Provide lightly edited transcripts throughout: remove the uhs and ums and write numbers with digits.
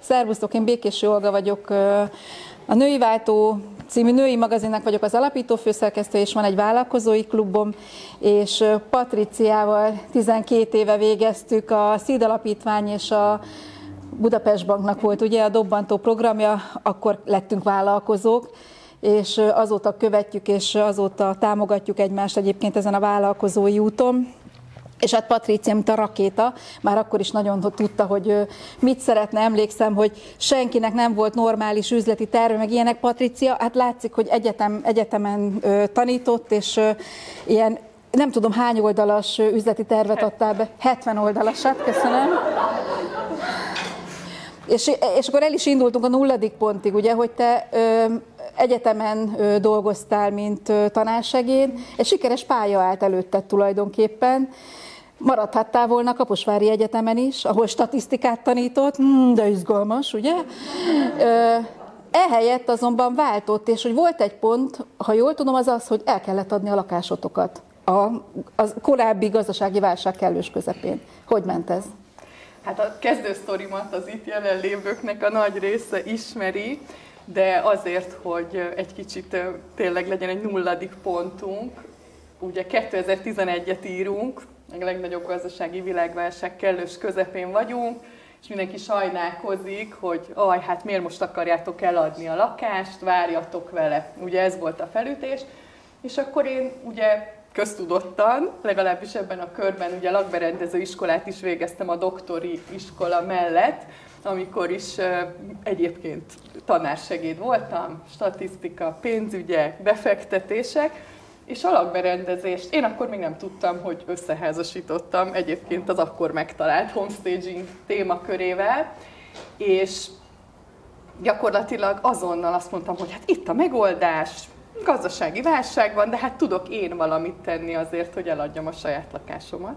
Szervusztok, én Békési Olga vagyok, a Női Váltó című női magazinnak vagyok az alapító főszerkesztő, és van egy vállalkozói klubom, és Patriciával 12 éve végeztük, a SZID Alapítvány és a Budapest Banknak volt ugye a dobbantó programja, akkor lettünk vállalkozók, és azóta követjük, és azóta támogatjuk egymást egyébként ezen a vállalkozói úton. És hát Patricia, mint a rakéta, már akkor is nagyon tudta, hogy mit szeretne. Emlékszem, hogy senkinek nem volt normális üzleti terve, meg ilyenek. Patricia, hát látszik, hogy egyetemen tanított, és ilyen, nem tudom hány oldalas üzleti tervet adtál be. 70 oldalasat, köszönöm. És akkor el is indultunk a 0. pontig, ugye, hogy te egyetemen dolgoztál, mint tanársegéd. Egy sikeres pálya állt előtted tulajdonképpen. Maradhattál volna Kaposvári Egyetemen is, ahol statisztikát tanított, de izgalmas, ugye? Ehelyett azonban váltott, és hogy volt egy pont, ha jól tudom, az az, hogy el kellett adni a lakásotokat a korábbi gazdasági válság kellős közepén. Hogy ment ez? Hát a kezdősztorimat az itt jelenlévőknek a nagy része ismeri, de azért, hogy egy kicsit tényleg legyen egy 0. pontunk, ugye 2011-et írunk, a legnagyobb gazdasági világválság kellős közepén vagyunk, és mindenki sajnálkozik, hogy hát miért most akarjátok eladni a lakást, várjatok vele. Ugye ez volt a felütés, és akkor én ugye köztudottan, legalábbis ebben a körben ugye lakberendező iskolát is végeztem a doktori iskola mellett, amikor is egyébként tanársegéd voltam, statisztika, pénzügyek, befektetések, és a lakberendezést én akkor még nem tudtam, hogy összeházasítottam egyébként az akkor megtalált homestaging témakörével, és gyakorlatilag azonnal azt mondtam, hogy hát itt a megoldás, gazdasági válság van, de hát tudok én valamit tenni azért, hogy eladjam a saját lakásomat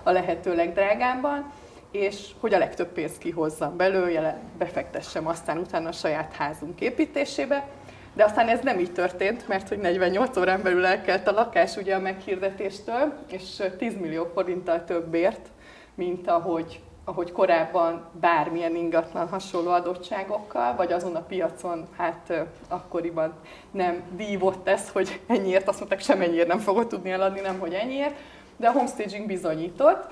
a lehető legdrágábban, és hogy a legtöbb pénzt kihozzam belőle, befektessem aztán utána a saját házunk építésébe. De aztán ez nem így történt, mert hogy 48 órán belül elkelt a lakás ugye a meghirdetéstől, és 10 millió forinttal többért, mint ahogy korábban bármilyen ingatlan hasonló adottságokkal, vagy azon a piacon, hát akkoriban nem dívott ez, hogy ennyiért, azt mondták, semennyiért nem fogod tudni eladni, nem hogy ennyiért, de a homestaging bizonyított,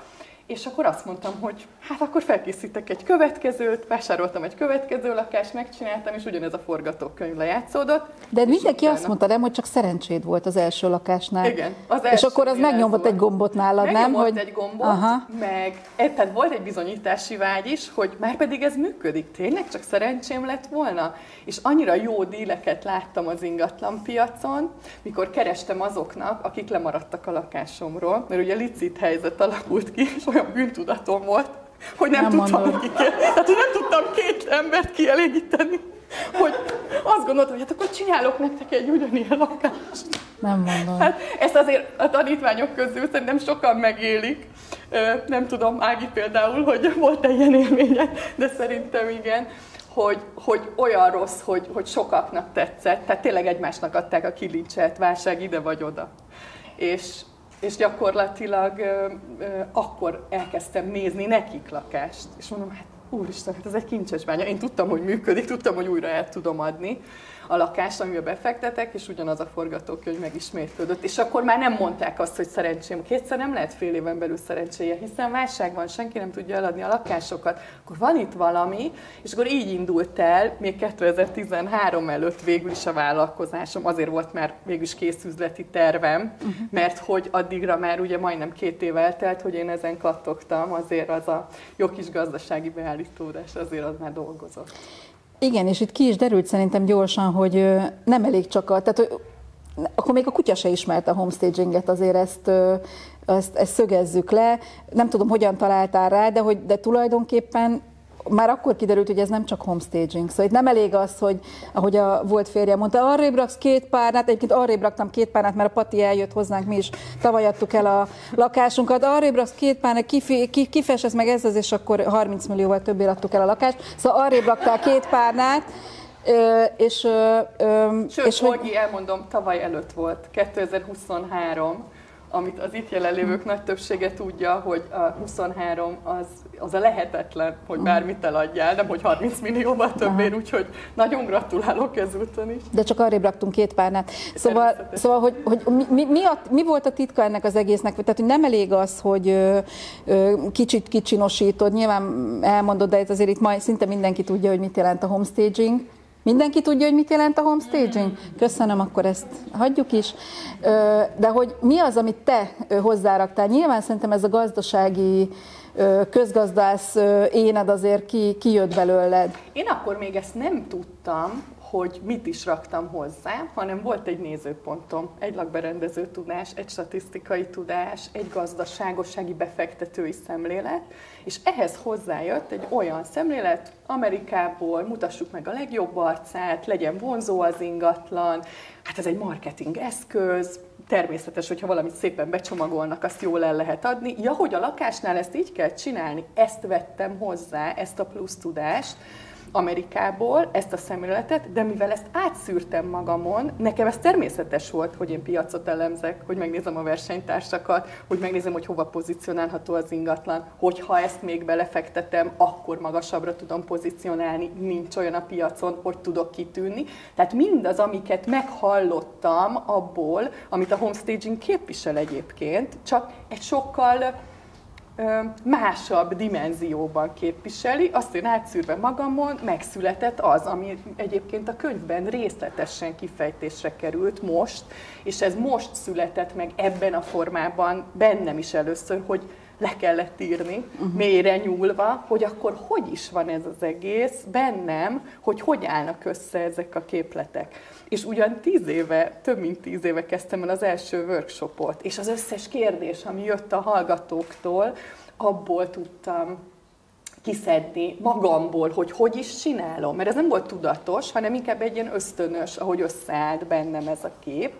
és akkor azt mondtam, hogy hát akkor felkészítek egy következőt, vásároltam egy következő lakást, megcsináltam, és ugyanez a forgatókönyv lejátszódott. De mindenki azt mondta, nem, hogy csak szerencséd volt az első lakásnál. Igen, az első. És akkor az megnyomott egy gombot nálad, nem? Megnyomott egy gombot, tehát volt egy bizonyítási vágy is, hogy már pedig ez működik, tényleg csak szerencsém lett volna. És annyira jó díleket láttam az ingatlanpiacon, mikor kerestem azoknak, akik lemaradtak a lakásomról, mert ugye licit helyzet alakult ki, és olyan bűntudatom volt, hogy nem tudtam nekik, tehát hogy nem tudtam 2 embert kielégíteni, hogy azt gondoltam, hogy hát akkor csinálok nektek egy ugyanilyen lakást. Nem mondom. Hát ezt azért a tanítványok közül szerintem sokan megélik. Nem tudom, Ági például, hogy volt-e ilyen élménye, de szerintem igen, hogy olyan rossz, hogy sokaknak tetszett, tehát tényleg egymásnak adták a kilincselt, válság ide vagy oda. És gyakorlatilag akkor elkezdtem nézni nekik lakást, és mondom, hát úristen, hát ez egy kincses bánya. Én tudtam, hogy működik, tudtam, hogy újra el tudom adni a lakást, amiben befektetek, és ugyanaz a forgatókönyv megismétlődött. És akkor már nem mondták azt, hogy szerencsém. Kétszer nem lehet fél éven belül szerencséje, hiszen válság van, senki nem tudja eladni a lakásokat. Akkor van itt valami, és akkor így indult el, még 2013 előtt végül is a vállalkozásom. Azért volt már végül is kész üzleti tervem, mert hogy addigra már ugye majdnem 2 év eltelt, hogy én ezen kattogtam, azért az a jó kis gazdasági beállítódás, azért az már dolgozott. Igen, és itt ki is derült szerintem gyorsan, hogy nem elég csak tehát akkor még a kutya se ismerte a homestaginget, azért ezt szögezzük le. Nem tudom, hogyan találtál rá, de tulajdonképpen már akkor kiderült, hogy ez nem csak homestaging. Szóval itt nem elég az, hogy ahogy a volt férjem mondta, arrébb raksz 2 párnát, egyébként arrébb raktam 2 párnát, mert a Pati eljött hozzánk, mi is tavaly adtuk el a lakásunkat, arrébb raksz 2 párnát, kifesesz meg ez, és akkor 30 millióval többé adtuk el a lakást. Szóval arrébb raktál 2 párnát, Sőt, Olgi, elmondom, tavaly előtt volt, 2023, amit az itt jelenlévők nagy többsége tudja, hogy a 23 az az a lehetetlen, hogy bármit eladjál, nem hogy 30 millióval többért, úgyhogy nagyon gratulálok ezúton is. De csak arrébb raktunk 2 párnát. Szóval hogy mi volt a titka ennek az egésznek? Tehát, hogy nem elég az, hogy kicsit kicsinosítod, nyilván elmondod, de azért itt majd szinte mindenki tudja, hogy mit jelent a homestaging. Mindenki tudja, hogy mit jelent a homestaging? Köszönöm, akkor ezt hagyjuk is. De hogy mi az, amit te hozzáraktál? Nyilván szerintem ez a gazdasági közgazdász éned azért kijött belőled. Én akkor még ezt nem tudtam, hogy mit is raktam hozzá, hanem volt egy nézőpontom, egy lakberendező tudás, egy statisztikai tudás, egy gazdaságossági befektetői szemlélet, és ehhez hozzájött egy olyan szemlélet Amerikából, mutassuk meg a legjobb arcát, legyen vonzó az ingatlan, hát ez egy marketing eszköz, természetes, hogyha valamit szépen becsomagolnak, azt jól el lehet adni. Ja, hogy a lakásnál ezt így kell csinálni, ezt vettem hozzá, ezt a plusz tudást Amerikából, ezt a szemléletet, de mivel ezt átszűrtem magamon, nekem ez természetes volt, hogy én piacot elemzek, hogy megnézem a versenytársakat, hogy megnézem, hogy hova pozícionálható az ingatlan, hogyha ezt még belefektetem, akkor magasabbra tudom pozícionálni, nincs olyan a piacon, hogy tudok kitűnni. Tehát mindaz, amiket meghallottam abból, amit a homestaging képvisel egyébként, csak egy sokkal másabb dimenzióban képviseli, azt én átszűrve magamon megszületett az, ami egyébként a könyvben részletesen kifejtésre került most, és ez most született meg ebben a formában bennem is először, hogy le kellett írni, mélyre nyúlva, hogy akkor hogy is van ez az egész bennem, hogy állnak össze ezek a képletek. És ugyan 10 éve, több mint 10 éve kezdtem el az első workshopot, és az összes kérdés, ami jött a hallgatóktól, abból tudtam kiszedni magamból, hogy is csinálom. Mert ez nem volt tudatos, hanem inkább egy ilyen ösztönös, ahogy összeállt bennem ez a kép.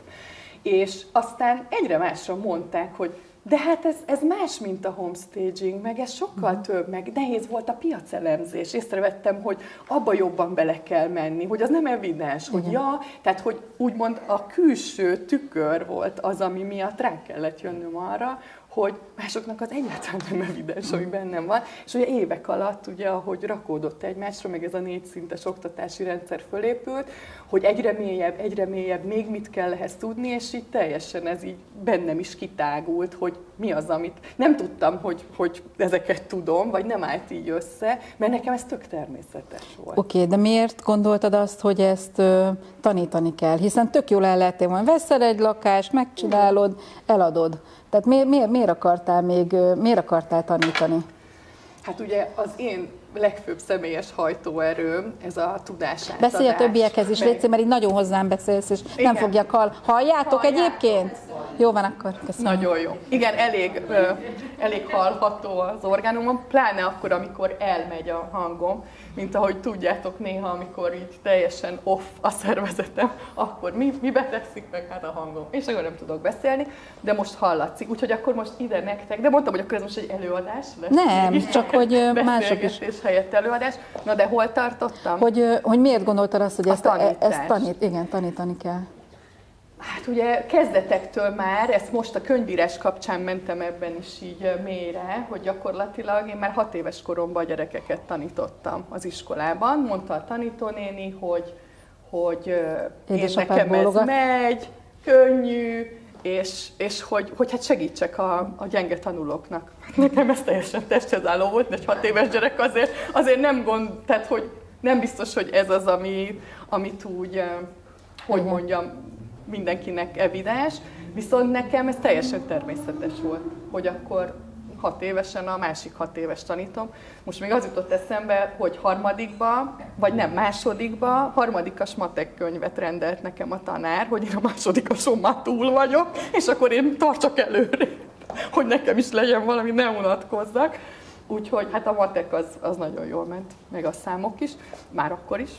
És aztán egyre másra mondták, hogy de hát ez más, mint a homestaging, meg ez sokkal több, meg nehéz volt a piacelemzés. Észrevettem, hogy abba jobban bele kell menni, hogy az nem evidens, hogy tehát hogy úgymond a külső tükör volt az, ami miatt rá kellett jönnöm arra, hogy másoknak az egyáltalán nem evidens, ami bennem van. És ugye évek alatt, ugye, ahogy rakódott egymásra, meg ez a 4 szintes oktatási rendszer fölépült, hogy egyre mélyebb, még mit kell ehhez tudni, és így teljesen ez így bennem is kitágult, hogy mi az, amit nem tudtam, hogy ezeket tudom, vagy nem állt így össze, mert nekem ez tök természetes volt. Oké, de miért gondoltad azt, hogy ezt tanítani kell? Hiszen tök jól el lehettél volna, veszel egy lakást, megcsinálod, eladod. Tehát miért akartál tanítani? Hát ugye az én legfőbb személyes hajtóerőm, ez a tudásátadás. Beszélj a többiekhez is, légy, mert így nagyon hozzám beszélsz, és igen. Nem fogják halljátok egyébként? Jó van akkor, köszönöm. Nagyon jó. Igen, elég hallható az orgánumom, pláne akkor, amikor elmegy a hangom, mint ahogy tudjátok néha, amikor így teljesen off a szervezetem, akkor mi betegszik meg hát a hangom, és akkor nem tudok beszélni, de most hallatszik, úgyhogy akkor most ide nektek, de mondtam, hogy akkor ez most egy előadás lesz. Nem, csak hogy mások is. Helyett előadás. Na de hol tartottam? Hogy miért gondoltad azt, hogy ezt tanítani kell? Hát ugye kezdetektől már, ezt most a könyvírás kapcsán mentem ebben is így mélyre, hogy gyakorlatilag én már 6 éves koromban a gyerekeket tanítottam az iskolában. Mondta a tanítónéni, hogy én nekem ez megy, könnyű, és hogy hát segítsek a gyenge tanulóknak. Nekem ez teljesen testhez álló volt, de egy 6 éves gyerek azért nem tehát hogy nem biztos, hogy ez az, amit úgy, hogy mondjam, mindenkinek evidens, viszont nekem ez teljesen természetes volt, hogy akkor 6 évesen a másik 6 éves tanítom. Most még az jutott eszembe, hogy harmadikas matek könyvet rendelt nekem a tanár, hogy én a másodikason már túl vagyok, és akkor én tartsak előre, hogy nekem is legyen valami, ne unatkozzak. Úgyhogy hát a matek az nagyon jól ment, meg a számok is, már akkor is.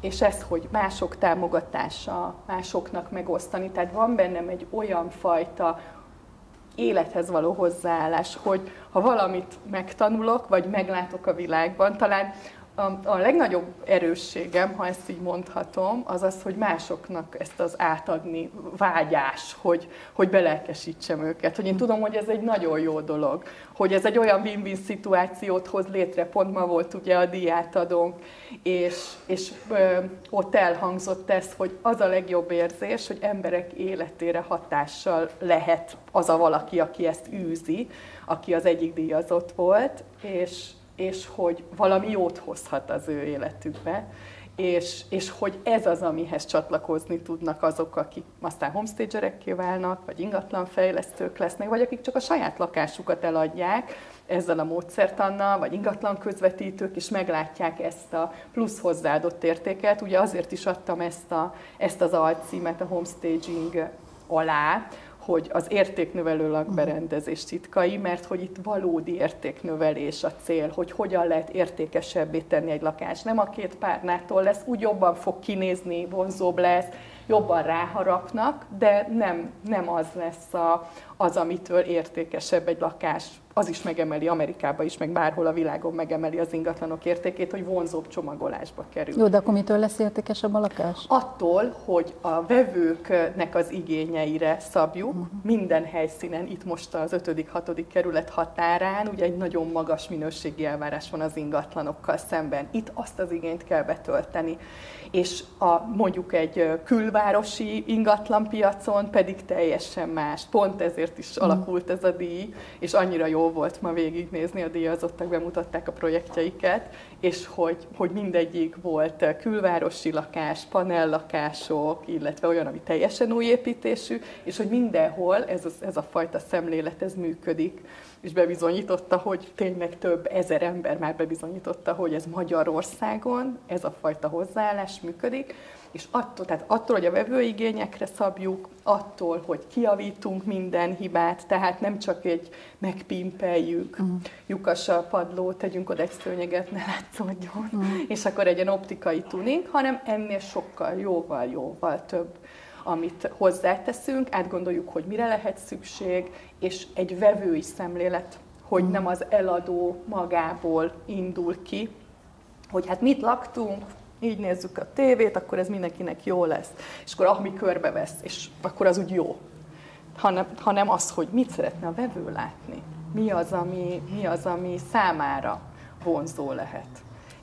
És ez, hogy mások támogatása, másoknak megosztani, tehát van bennem egy olyan fajta élethez való hozzáállás, hogy ha valamit megtanulok, vagy meglátok a világban, talán A legnagyobb erősségem, ha ezt így mondhatom, az az, hogy másoknak ezt az átadni vágyás, hogy belelkesítsem őket. Hogy én tudom, hogy ez egy nagyon jó dolog, hogy ez egy olyan win-win szituációt hoz létre, pont ma volt ugye a díjátadónk, és ott elhangzott ez, hogy az a legjobb érzés, hogy emberek életére hatással lehet az a valaki, aki ezt űzi, aki az egyik díjazott volt, és hogy valami jót hozhat az ő életükbe, és hogy ez az, amihez csatlakozni tudnak azok, akik aztán homestagerekké válnak, vagy ingatlanfejlesztők lesznek, vagy akik csak a saját lakásukat eladják ezzel a módszertannal, vagy ingatlan közvetítők, és meglátják ezt a plusz hozzáadott értéket. Ugye azért is adtam ezt az alcímet a homestaging alá, hogy az értéknövelő lakberendezés titkai, mert hogy itt valódi értéknövelés a cél, hogy hogyan lehet értékesebbé tenni egy lakást. Nem a két párnától lesz, úgy jobban fog kinézni, vonzóbb lesz, jobban ráharapnak, de nem az lesz az, amitől értékesebb egy lakás. Az is megemeli, Amerikában is, meg bárhol a világon megemeli az ingatlanok értékét, hogy vonzóbb csomagolásba kerül. Jó, de akkor mitől lesz értékesebb a lakás? Attól, hogy a vevőknek az igényeire szabjuk, minden helyszínen, itt most az 5.-6. kerület határán, ugye egy nagyon magas minőségi elvárás van az ingatlanokkal szemben. Itt azt az igényt kell betölteni. És mondjuk egy külvárosi ingatlanpiacon pedig teljesen más. Pont ezért is alakult ez a díj, és annyira jó volt ma végignézni, a díjazottak bemutatták a projektjeiket, és hogy mindegyik volt külvárosi lakás, panellakások, illetve olyan, ami teljesen új építésű, és hogy mindenhol ez a fajta szemlélet, ez működik. És bebizonyította, hogy tényleg több ezer ember már bebizonyította, hogy ez Magyarországon, ez a fajta hozzáállás működik, és attól, hogy a vevőigényekre szabjuk, attól, hogy kijavítunk minden hibát, tehát nem csak egy megpimpeljük, lyukas a padló, tegyünk oda egy szőnyeget, ne látszódjon, és akkor egy ilyen optikai tuning, hanem ennél sokkal jóval több, amit hozzáteszünk, átgondoljuk, hogy mire lehet szükség, és egy vevői szemlélet, hogy nem az eladó magából indul ki, hogy hát mit laktunk, így nézzük a tévét, akkor ez mindenkinek jó lesz, és akkor ami körbevesz, és akkor az úgy jó. Hanem az, hogy mit szeretne a vevő látni, mi az, ami számára vonzó lehet.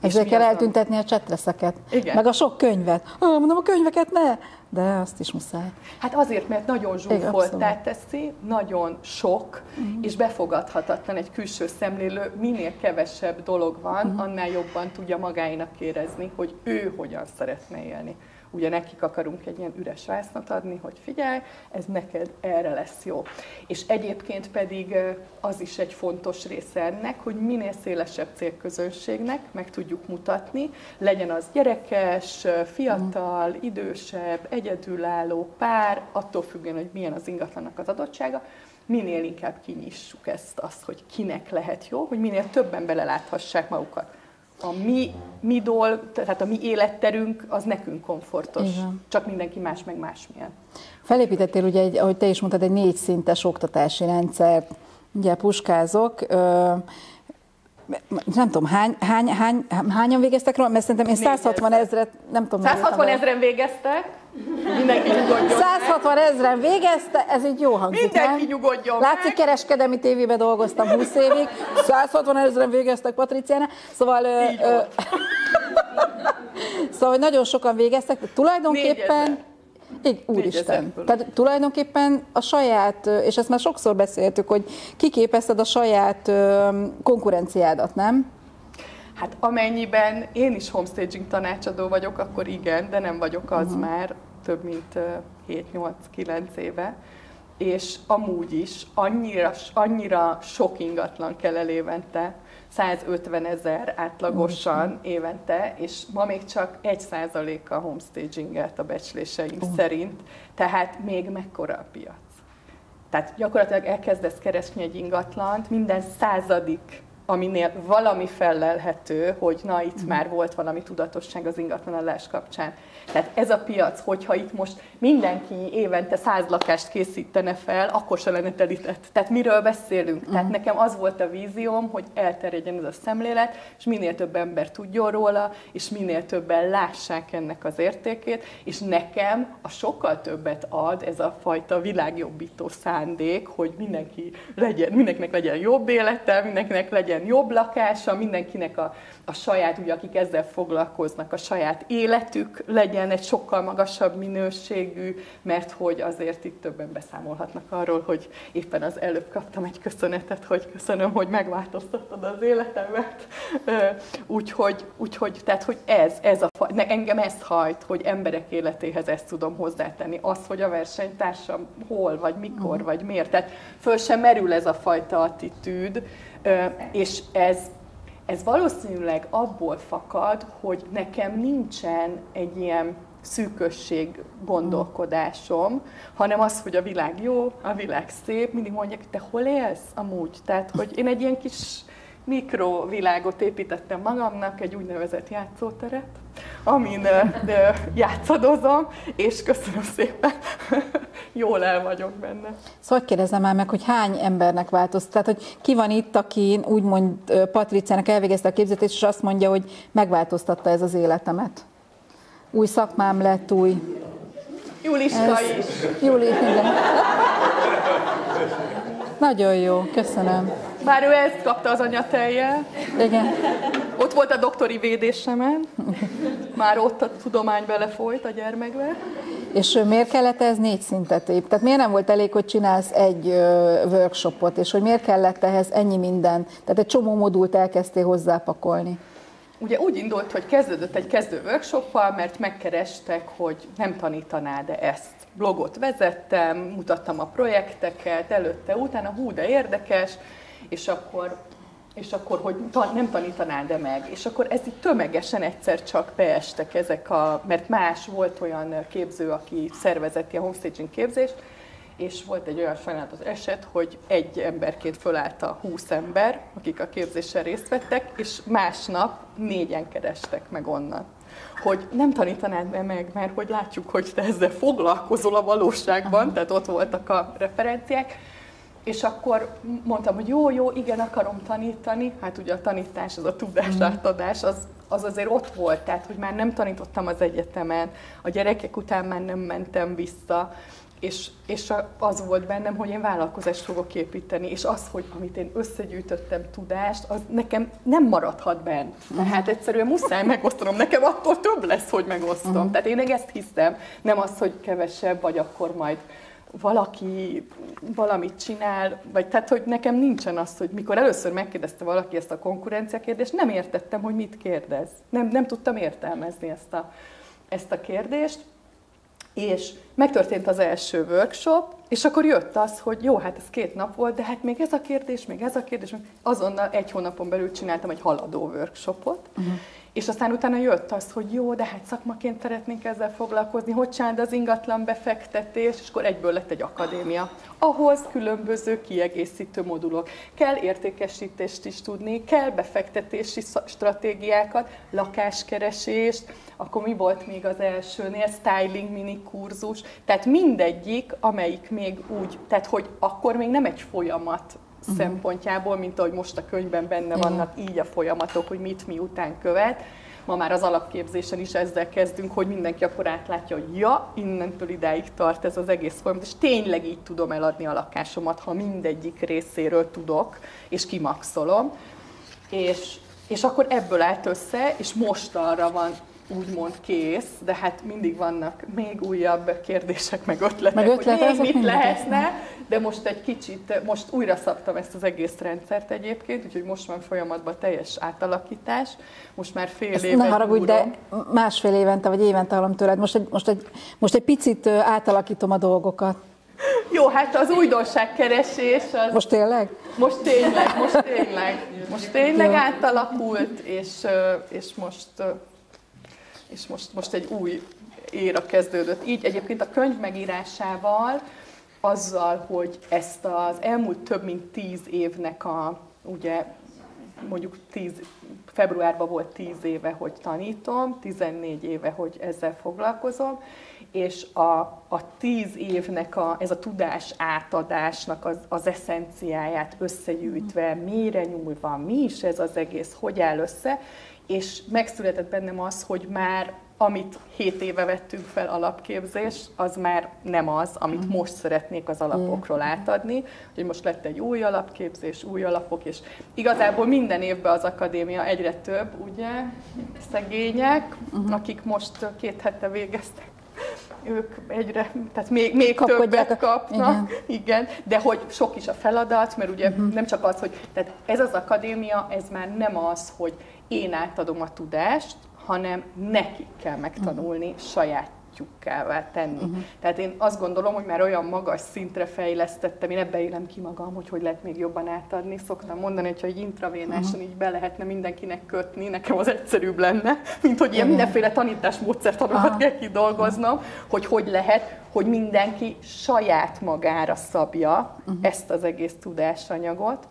Ezzel kell eltüntetni a csetreszeket, meg a sok könyvet. Mondom, a könyveket ne, de azt is muszáj. Hát azért, mert nagyon zsúfoltá teszi, nagyon sok, és befogadhatatlan egy külső szemlélő, minél kevesebb dolog van, annál jobban tudja magáinak érezni, hogy ő hogyan szeretne élni. Ugye nekik akarunk egy ilyen üres vásznat adni, hogy figyelj, ez neked erre lesz jó. És egyébként pedig az is egy fontos része ennek, hogy minél szélesebb célközönségnek meg tudjuk mutatni, legyen az gyerekes, fiatal, idősebb, egyedülálló pár, attól függően, hogy milyen az ingatlannak az adottsága, minél inkább kinyissuk azt, hogy kinek lehet jó, hogy minél többen beleláthassák magukat. A tehát a mi életterünk az nekünk komfortos, igen. Csak mindenki más, meg másmilyen. Felépítettél ugye, ahogy te is mondtad, egy 4 szintes oktatási rendszert. Ugye puskázok, nem tudom, hányan végeztek róla? Mert szerintem én 160 000, nem tudom. 160 000 végeztek, mindenki nyugodjon 160 000 végezte, ez így jó hangzik, mindenki nem? nyugodjon Látszik, kereskedelmi tévében dolgoztam 20 évig, 160 000 végeztek Patriciánál, szóval... szóval nagyon sokan végeztek, tulajdonképpen... Úristen. Tehát tulajdonképpen a saját, és ezt már sokszor beszéltük, hogy kiképezted a saját konkurenciádat, nem? Hát amennyiben én is homestaging tanácsadó vagyok, akkor igen, de nem vagyok az már több mint 7-8-9 éve. És amúgy is annyira sok ingatlan kell el évente, 150 000 átlagosan évente, és ma még csak 1%-a homestaginget a becsléseim szerint, tehát még mekkora a piac. Tehát gyakorlatilag elkezdesz keresni egy ingatlant, minden 100. aminél valami fellelhető, hogy na itt már volt valami tudatosság az ingatlanadás kapcsán. Tehát ez a piac, hogyha itt most mindenki évente 100 lakást készítene fel, akkor se lenne telített. Tehát miről beszélünk? Tehát nekem az volt a vízióm, hogy elterjedjen ez a szemlélet, és minél több ember tudjon róla, és minél többen lássák ennek az értékét, és nekem a sokkal többet ad ez a fajta világjobbító szándék, hogy mindenkinek legyen jobb élete, mindenkinek legyen jobb lakása, mindenkinek a saját, ugye, akik ezzel foglalkoznak, a saját életük legyen egy sokkal magasabb minőségű, mert hogy azért itt többen beszámolhatnak arról, hogy éppen az előbb kaptam egy köszönetet, hogy köszönöm, hogy megváltoztattad az életemet. Úgyhogy tehát, hogy engem ezt hajt, hogy emberek életéhez ezt tudom hozzátenni. Az, hogy a versenytársam hol, vagy mikor, vagy miért. Tehát föl sem merül ez a fajta attitűd, és ez valószínűleg abból fakad, hogy nekem nincsen egy ilyen szűkösség gondolkodásom, hanem az, hogy a világ jó, a világ szép, mindig mondják, te hol élsz amúgy? Tehát, hogy én egy ilyen kis mikrovilágot építettem magamnak, egy úgynevezett játszóteret, amin játszadozom, és köszönöm szépen, jól el vagyok benne. Szóval kérdezem már meg, hogy hány embernek változott? Tehát, hogy ki van itt, aki úgymond Patriciának elvégezte a képzetést, és azt mondja, hogy megváltoztatta ez az életemet. Új szakmám lett, új... Juliska is. Júli, igen. Nagyon jó, köszönöm. Bár ő ezt kapta az anyatejjel. Igen. Ott volt a doktori védésemen. Már ott a tudomány belefolyt a gyermekbe. És miért kellett ez 4 szintet építeni? Tehát miért nem volt elég, hogy csinálsz egy workshopot, és hogy miért kellett ehhez ennyi minden? Tehát egy csomó modult elkezdtél hozzápakolni. Ugye úgy indult, hogy kezdődött egy kezdő workshoppal, mert megkerestek, hogy nem tanítanád-e ezt. Blogot vezettem, mutattam a projekteket, előtte, utána, hú, de érdekes, és akkor hogy nem tanítanád-e meg. És akkor ez így tömegesen egyszer csak beestek ezek mert más volt olyan képző, aki szervezett ilyen homestaging képzést, és volt egy olyan sajnálatos eset, hogy egy emberként fölállt a 20 ember, akik a képzéssel részt vettek, és másnap 4-en kerestek meg onnan. Hogy nem tanítanád meg, mert hogy látjuk, hogy te ezzel foglalkozol a valóságban, tehát ott voltak a referenciák, és akkor mondtam, hogy jó, igen, akarom tanítani. Hát ugye a tanítás, az a tudásátadás, az azért ott volt, tehát hogy már nem tanítottam az egyetemen, a gyerekek után már nem mentem vissza, és az volt bennem, hogy én vállalkozást fogok építeni, és az, hogy amit én összegyűjtöttem tudást, az nekem nem maradhat benn. Tehát egyszerűen muszáj megosztanom, nekem attól több lesz, hogy megosztom. Tehát én ezt hiszem, nem az, hogy kevesebb, vagy akkor majd valaki valamit csinál, vagy tehát, hogy nekem nincsen az, hogy mikor először megkérdezte valaki ezt a konkurencia kérdést, nem értettem, hogy mit kérdez. Nem tudtam értelmezni ezt a kérdést, és megtörtént az első workshop, és akkor jött az, hogy jó, hát ez 2 nap volt, de hát még ez a kérdés, azonnal 1 hónapon belül csináltam egy haladó workshopot, és aztán utána jött az, hogy jó, de hát szakmaként szeretnénk ezzel foglalkozni, hogy csináld az ingatlan befektetés, és akkor egyből lett egy akadémia. Ahhoz különböző kiegészítő modulok. Kell értékesítést is tudni, kell befektetési stratégiákat, lakáskeresést, akkor mi volt még az elsőnél, styling mini kurzus, tehát mindegyik, amelyik még úgy, tehát hogy akkor még nem egy folyamat szempontjából, mint ahogy most a könyvben benne vannak így a folyamatok, hogy mit mi után követ. Ma már az alapképzésen is ezzel kezdünk, hogy mindenki akkor átlátja, hogy ja, innentől idáig tart ez az egész folyamat, és tényleg így tudom eladni a lakásomat, ha mindegyik részéről tudok, és kimaxolom. És akkor ebből állt össze, és most arra van úgymond kész, de hát mindig vannak még újabb kérdések, meg ötletek, hogy még mit lehetne, de most egy kicsit, most újra szabtam ezt az egész rendszert egyébként, úgyhogy most van folyamatban teljes átalakítás, most már fél éve. Ne haragudj, de másfél évente vagy évente hallom tőled, most egy picit átalakítom a dolgokat. Jó, hát az újdonságkeresés az... Most tényleg? Most tényleg átalakult, és most egy új éra kezdődött. Így egyébként a könyv megírásával, azzal, hogy ezt az elmúlt több mint 10 évnek a ugye mondjuk februárban volt 10 éve, hogy tanítom, 14 éve, hogy ezzel foglalkozom, és a 10 évnek ez a tudás átadásnak az eszenciáját összegyűjtve, mélyre nyúlva, mi is ez az egész, hogy áll össze, és megszületett bennem az, hogy már amit 7 éve vettünk fel alapképzés, az már nem az, amit most szeretnék az alapokról átadni. Hogy most lett egy új alapképzés, új alapok, és igazából minden évben az akadémia egyre több, ugye, szegények, akik most 2 hete végeztek. Ők egyre, tehát még többet kapnak, igen, de hogy sok is a feladat, mert ugye nem csak az, hogy tehát ez az akadémia, ez már nem az, hogy én átadom a tudást, hanem nekik kell megtanulni, sajátjukkává tenni. Tehát én azt gondolom, hogy már olyan magas szintre fejlesztettem, én ebbe élem ki magam, hogy lehet még jobban átadni. Szoktam mondani, hogyha egy intravénáson így be lehetne mindenkinek kötni, nekem az egyszerűbb lenne, mint hogy ilyen mindenféle tanításmódszertanokat kell kidolgoznom, hogy lehet, hogy mindenki saját magára szabja ezt az egész tudásanyagot,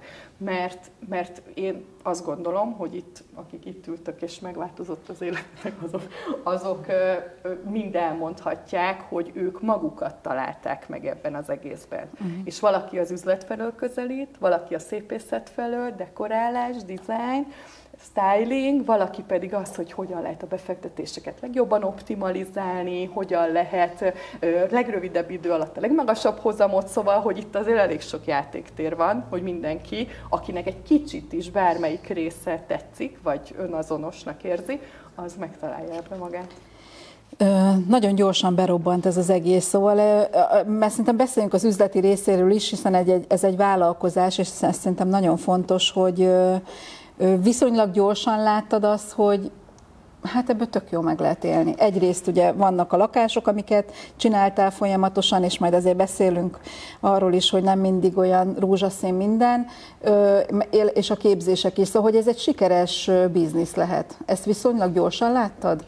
mert én azt gondolom, hogy itt, akik itt ültök és megváltozott az életnek, azok mind elmondhatják, hogy ők magukat találták meg ebben az egészben. És valaki az üzlet felől közelít, valaki a szépészet felől, dekorálás, design, styling, valaki pedig az, hogy hogyan lehet a befektetéseket legjobban optimalizálni, hogyan lehet legrövidebb idő alatt a legmagasabb hozamot, szóval, hogy itt azért elég sok játéktér van, hogy mindenki, akinek egy kicsit is bármelyik része tetszik, vagy önazonosnak érzi, az megtalálja ebbe magát. Nagyon gyorsan berobbant ez az egész, szóval mert szerintem beszéljünk az üzleti részéről is, hiszen ez egy vállalkozás, és szerintem nagyon fontos, hogy viszonylag gyorsan láttad azt, hogy hát ebből tök jó meg lehet élni. Egyrészt ugye vannak a lakások, amiket csináltál folyamatosan, és majd azért beszélünk arról is, hogy nem mindig olyan rózsaszín minden, és a képzések is. Szóval, hogy ez egy sikeres biznisz lehet. Ezt viszonylag gyorsan láttad?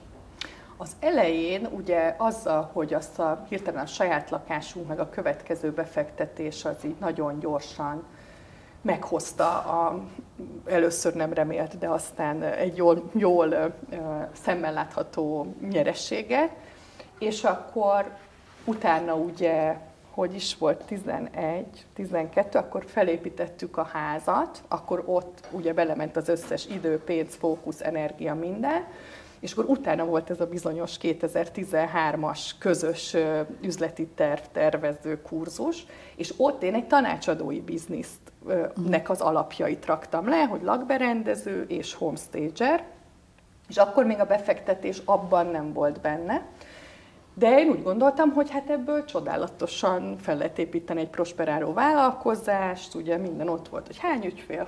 Az elején ugye azzal, hogy azt hirtelen a saját lakásunk, meg a következő befektetés az így nagyon gyorsan meghozta először nem remélt, de aztán egy jól szemmel látható nyerességet, és akkor utána ugye, hogy is volt 11-12, akkor felépítettük a házat, akkor ott ugye belement az összes idő, pénz, fókusz, energia, minden, és akkor utána volt ez a bizonyos 2013-as közös üzleti tervező kurzus, és ott én egy tanácsadói biznisznek az alapjait raktam le, hogy lakberendező és homestager, és akkor még a befektetés abban nem volt benne. De én úgy gondoltam, hogy hát ebből csodálatosan fel lehet építeni egy prosperáló vállalkozást, ugye minden ott volt, hogy hány ügyfél,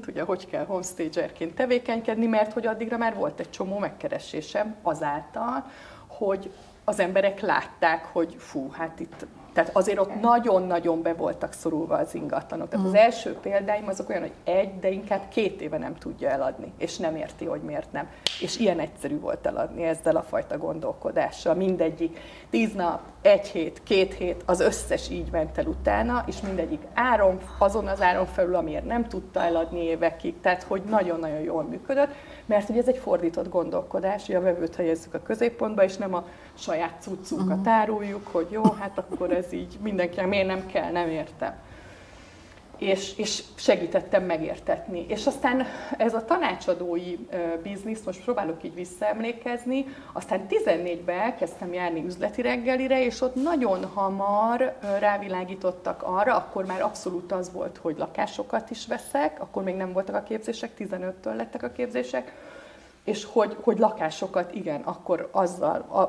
ugye hogy kell homestagerként tevékenykedni, mert hogy addigra már volt egy csomó megkeresésem azáltal, hogy az emberek látták, hogy fú, hát itt, tehát azért ott nagyon-nagyon be voltak szorulva az ingatlanok. Tehát az első példáim azok olyan, hogy de inkább 2 éve nem tudja eladni, és nem érti, hogy miért nem. És ilyen egyszerű volt eladni ezzel a fajta gondolkodással. Mindegyik 10 nap, 1 hét, 2 hét, az összes így ment el utána, és mindegyik azon az áron felül, amiért nem tudta eladni évekig, tehát hogy nagyon-nagyon jól működött, mert ugye ez egy fordított gondolkodás, hogy a vevőt helyezzük a középpontba, és nem a saját cuccunkat áruljuk, hogy jó, hát akkor ez így mindenkinek miért nem kell, nem értem. És segítettem megértetni. És aztán ez a tanácsadói biznisz, most próbálok így visszaemlékezni, aztán 14-ben elkezdtem járni üzleti reggelire, és ott nagyon hamar rávilágítottak arra, akkor már abszolút az volt, hogy lakásokat is veszek, akkor még nem voltak a képzések, 15-től lettek a képzések, és hogy lakásokat, igen, akkor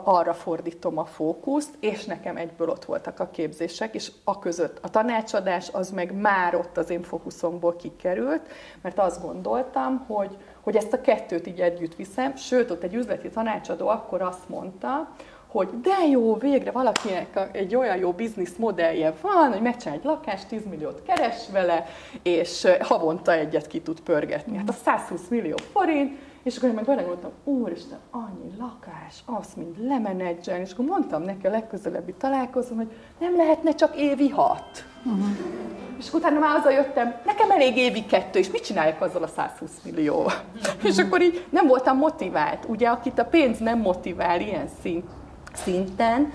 arra fordítom a fókuszt, és nekem egyből ott voltak a képzések, és a tanácsadás az meg már ott az én fókuszomból kikerült, mert azt gondoltam, hogy ezt a kettőt így együtt viszem, sőt, ott egy üzleti tanácsadó akkor azt mondta, hogy de jó, végre valakinek egy olyan jó bizniszmodellje van, hogy megcsinál egy lakást, 10 milliót keres vele, és havonta egyet ki tud pörgetni. Hát a 120 millió forint, és akkor én meg belegondoltam, úristen, annyi lakás, azt mind lemenedzselni, és akkor mondtam neki a legközelebbi találkozón, hogy nem lehetne csak évi 6. És utána már hazajöttem, nekem elég évi 2, és mit csináljak azzal a 120 millióval? És akkor így nem voltam motivált. Ugye, akit a pénz nem motivál ilyen szinten,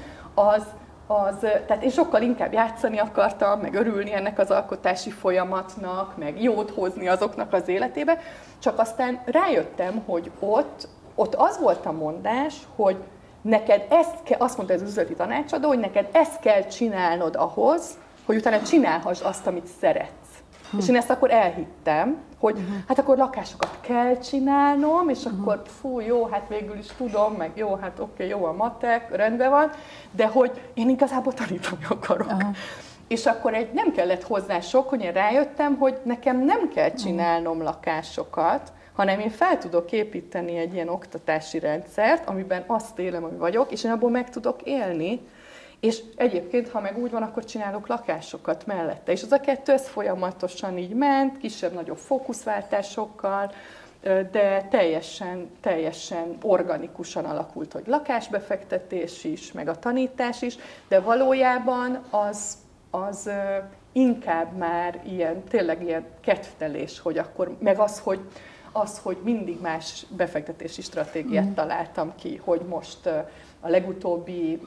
tehát én sokkal inkább játszani akartam, meg örülni ennek az alkotási folyamatnak, meg jót hozni azoknak az életébe, csak aztán rájöttem, hogy ott az volt a mondás, hogy neked ezt kell, azt mondta az üzleti tanácsadó, hogy neked ezt kell csinálnod ahhoz, hogy utána csinálhass azt, amit szeretsz. És én ezt akkor elhittem, hogy hát akkor lakásokat kell csinálnom, és akkor fú, jó, hát végül is tudom, meg jó, hát oké, jó a matek, rendben van, de hogy én igazából tanítani akarok. És akkor nem kellett hozzá sok, hogy én rájöttem, hogy nekem nem kell csinálnom lakásokat, hanem én fel tudok építeni egy ilyen oktatási rendszert, amiben azt élem, ami vagyok, és én abból meg tudok élni, és egyébként, ha meg úgy van, akkor csinálok lakásokat mellette. És az a kettő, ez folyamatosan így ment, kisebb-nagyobb fókuszváltásokkal, de teljesen organikusan alakult, hogy lakásbefektetés is, meg a tanítás is, de valójában az inkább már tényleg ilyen kedvtelés, hogy akkor, meg az, hogy mindig más befektetési stratégiát találtam ki, hogy most a legutóbbi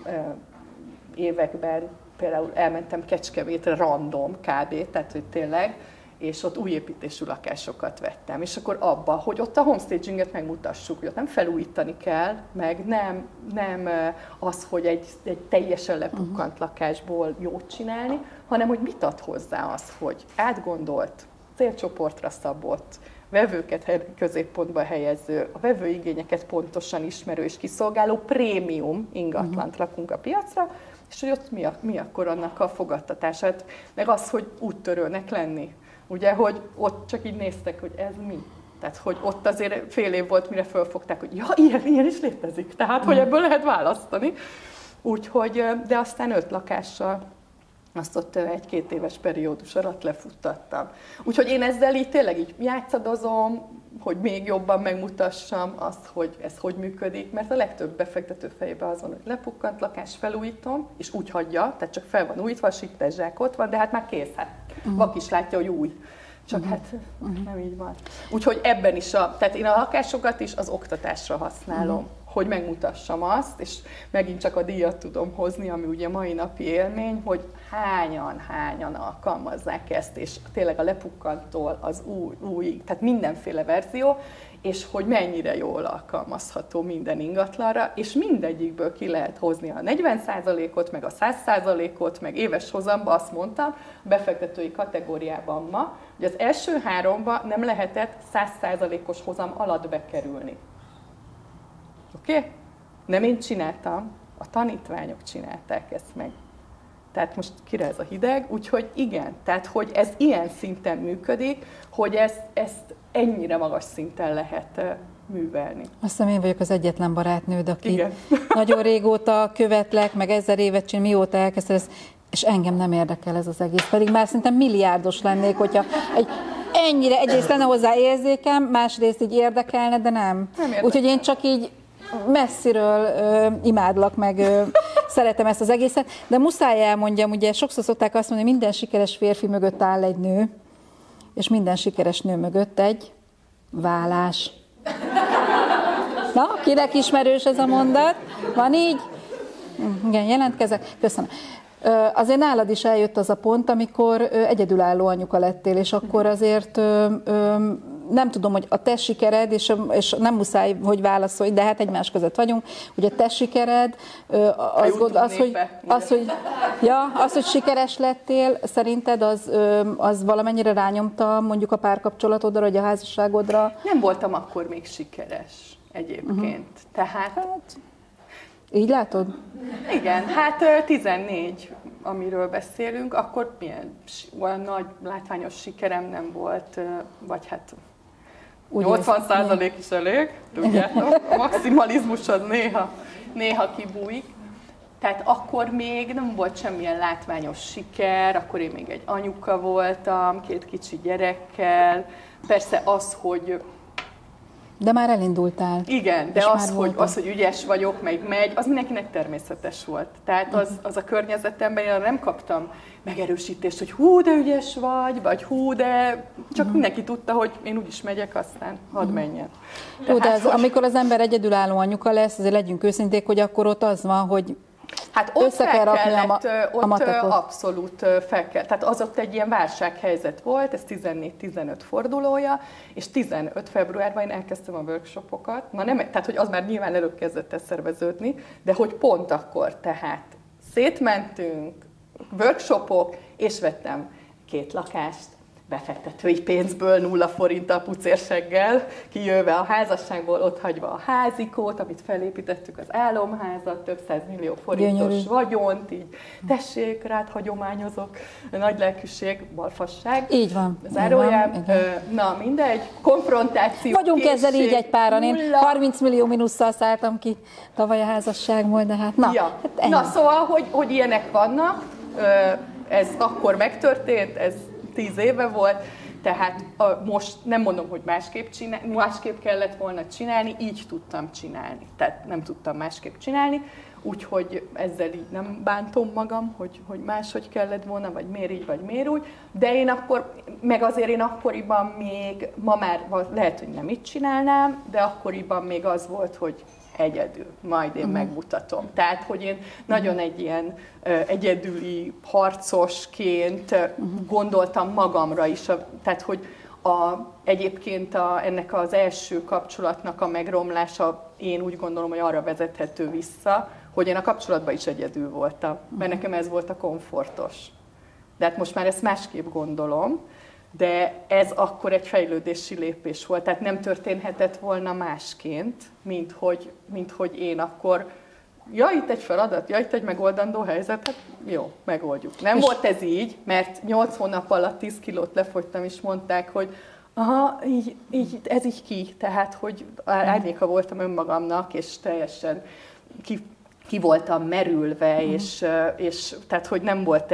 években például elmentem Kecskemétre random kb. Tehát, hogy tényleg, és ott új építésű lakásokat vettem. És akkor abba, hogy ott a homestaginget megmutassuk, hogy ott nem felújítani kell, meg nem az, hogy egy teljesen lepukkant lakásból jót csinálni, hanem hogy mit ad hozzá az, hogy átgondolt, célcsoportra szabott, vevőket középpontba helyező, a vevőigényeket pontosan ismerő és kiszolgáló prémium ingatlant rakunk a piacra, és hogy ott mi akkor annak a fogadtatását, meg az, hogy úttörőnek lenni. Ugye, hogy ott csak így néztek, hogy ez mi. Tehát, hogy ott azért fél év volt, mire fölfogták, hogy ja, ilyen is létezik, tehát, hogy ebből lehet választani. Úgyhogy, de aztán 5 lakással azt ott 1-2 éves periódus alatt lefuttattam. Úgyhogy én ezzel így tényleg így játszadozom, hogy még jobban megmutassam azt, hogy ez hogy működik, mert a legtöbb befektető fejében az van, hogy lepukkant lakás, felújítom, és úgy hagyja, tehát csak fel van újítva, siktes zsák ott van, de hát már kész, hát vak is látja, hogy új. Csak hát nem így van. Úgyhogy ebben is, tehát én a lakásokat is az oktatásra használom, hogy megmutassam azt, és megint csak a díjat tudom hozni, ami ugye mai napi élmény, hogy hányan alkalmazzák ezt, és tényleg a lepukkantól az új, tehát mindenféle verzió, és hogy mennyire jól alkalmazható minden ingatlanra, és mindegyikből ki lehet hozni a 40%-ot, meg a 100%-ot, meg éves hozamba, azt mondtam, a befektetői kategóriában ma, hogy az első 3-ba nem lehetett 100%-os hozam alatt bekerülni. Oké? Nem én csináltam, a tanítványok csinálták ezt meg. Tehát most kire ez a hideg, úgyhogy igen, tehát hogy ez ilyen szinten működik, hogy ezt ennyire magas szinten lehet művelni. Azt hiszem, én vagyok az egyetlen barátnőd, aki igen. nagyon régóta követlek, meg 1000 évet csinál, mióta elkezdted ezt, és engem nem érdekel ez az egész. Pedig már szerintem milliárdos lennék, hogyha ennyire egyrészt lenne hozzá érzékem, másrészt így érdekelne, de nem. Úgyhogy én csak így messziről imádlak, meg szeretem ezt az egészet, de muszáj elmondjam, ugye sokszor szokták azt mondani, hogy minden sikeres férfi mögött áll egy nő, és minden sikeres nő mögött egy vállás. Na, kinek ismerős ez a mondat? Van így? Igen, jelentkezek. Köszönöm. Azért nálad is eljött az a pont, amikor egyedülálló anyuka lettél, és akkor azért nem tudom, hogy a te sikered, és nem muszáj, hogy válaszolj, de hát egymás között vagyunk, hogy a te sikered, az, hogy sikeres lettél, szerinted az valamennyire rányomta mondjuk a párkapcsolatodra, vagy a házasságodra? Nem voltam akkor még sikeres egyébként, tehát... Így látod? Igen, hát 14, amiről beszélünk, akkor olyan nagy látványos sikerem nem volt, vagy hát 80% is elég, tudjátok, a maximalizmus az néha kibújik. Tehát akkor még nem volt semmilyen látványos siker, akkor én még egy anyuka voltam, 2 kicsi gyerekkel. Persze az, hogy De már elindultál. Igen, de az, hogy ügyes vagyok, meg megy, az mindenkinek természetes volt. Tehát az a környezetemben én nem kaptam megerősítést, hogy hú, de ügyes vagy hú, de csak mindenki tudta, hogy én úgyis megyek, aztán hadd menjen. De amikor az ember egyedülálló anyuka lesz, azért legyünk őszinték, hogy akkor ott az van, hogy hát ott össze kell rakni a matekot. Abszolút fel kell. Tehát az ott egy ilyen válsághelyzet volt, ez 14-15 fordulója, és 15 februárban én elkezdtem a workshopokat. Tehát, hogy az már nyilván előbb kezdett el szerveződni, de hogy pont akkor, tehát szétmentünk, workshopok, és vettem 2 lakást, befektetői pénzből, 0 forinttal, pucérseggel, kijöve a házasságból, ott hagyva a házikót, amit felépítettük, az álomházat, több 100 millió forintos vagyont, így tessék, rád hagyományozok, nagy lelkűség, balfasság. Így van. Zárójel. Na, mindegy, konfrontáció. Vagyunk ezzel így egy páran, én 30 millió mínusszal szálltam ki tavaly a házasságból, de hát na. Ja. Hát na, szóval, hogy ilyenek vannak, ez akkor megtörtént, ez 10 éve volt, tehát most nem mondom, hogy másképp kellett volna csinálni, így tudtam csinálni. Tehát nem tudtam másképp csinálni, úgyhogy ezzel így nem bántom magam, hogy máshogy kellett volna, vagy miért így, vagy miért úgy. De én akkoriban még, ma már lehet, hogy nem így csinálnám, de akkoriban még az volt, hogy egyedül, majd én megmutatom. Tehát, hogy én nagyon egy ilyen egyedüli harcosként gondoltam magamra is. Tehát, hogy egyébként ennek az első kapcsolatnak a megromlása, én úgy gondolom, hogy arra vezethető vissza, hogy én a kapcsolatban is egyedül voltam, mert nekem ez volt a komfortos. De hát most már ezt másképp gondolom, de ez akkor egy fejlődési lépés volt, tehát nem történhetett volna másként, mint hogy én akkor, itt egy feladat, itt egy megoldandó helyzet, hát jó, megoldjuk. Nem volt ez így, mert 8 hónap alatt 10 kilót lefogytam, és mondták, hogy ez így ki, tehát hogy árnyéka voltam önmagamnak, és teljesen ki voltam merülve, és tehát, hogy nem volt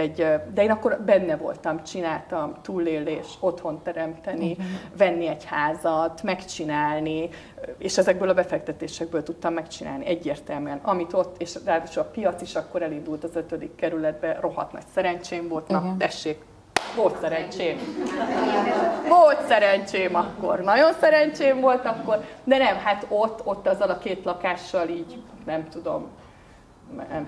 de én akkor benne voltam, csináltam, túlélés, otthon teremteni, venni egy házat, megcsinálni, és ezekből a befektetésekből tudtam megcsinálni egyértelműen, amit ott, és ráadásul a piac is akkor elindult az 5. kerületbe, rohadt nagy szerencsém volt, na tessék, volt szerencsém akkor, nagyon szerencsém volt akkor, de nem, hát ott azzal a 2 lakással így, nem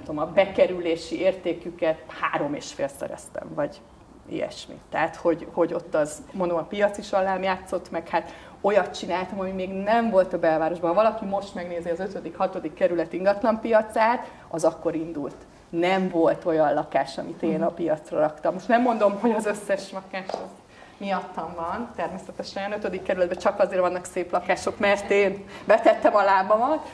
tudom, a bekerülési értéküket 3,5-szereztem, vagy ilyesmi. Tehát, hogy ott az, mondom, a piac is alám játszott, meg hát olyat csináltam, ami még nem volt a belvárosban. Ha valaki most megnézi az 5.-6. kerület ingatlanpiacát, az akkor indult. Nem volt olyan lakás, amit én a piacra raktam. Most nem mondom, hogy az összes lakás az miattam van, természetesen 5. kerületben csak azért vannak szép lakások, mert én betettem a lábamat,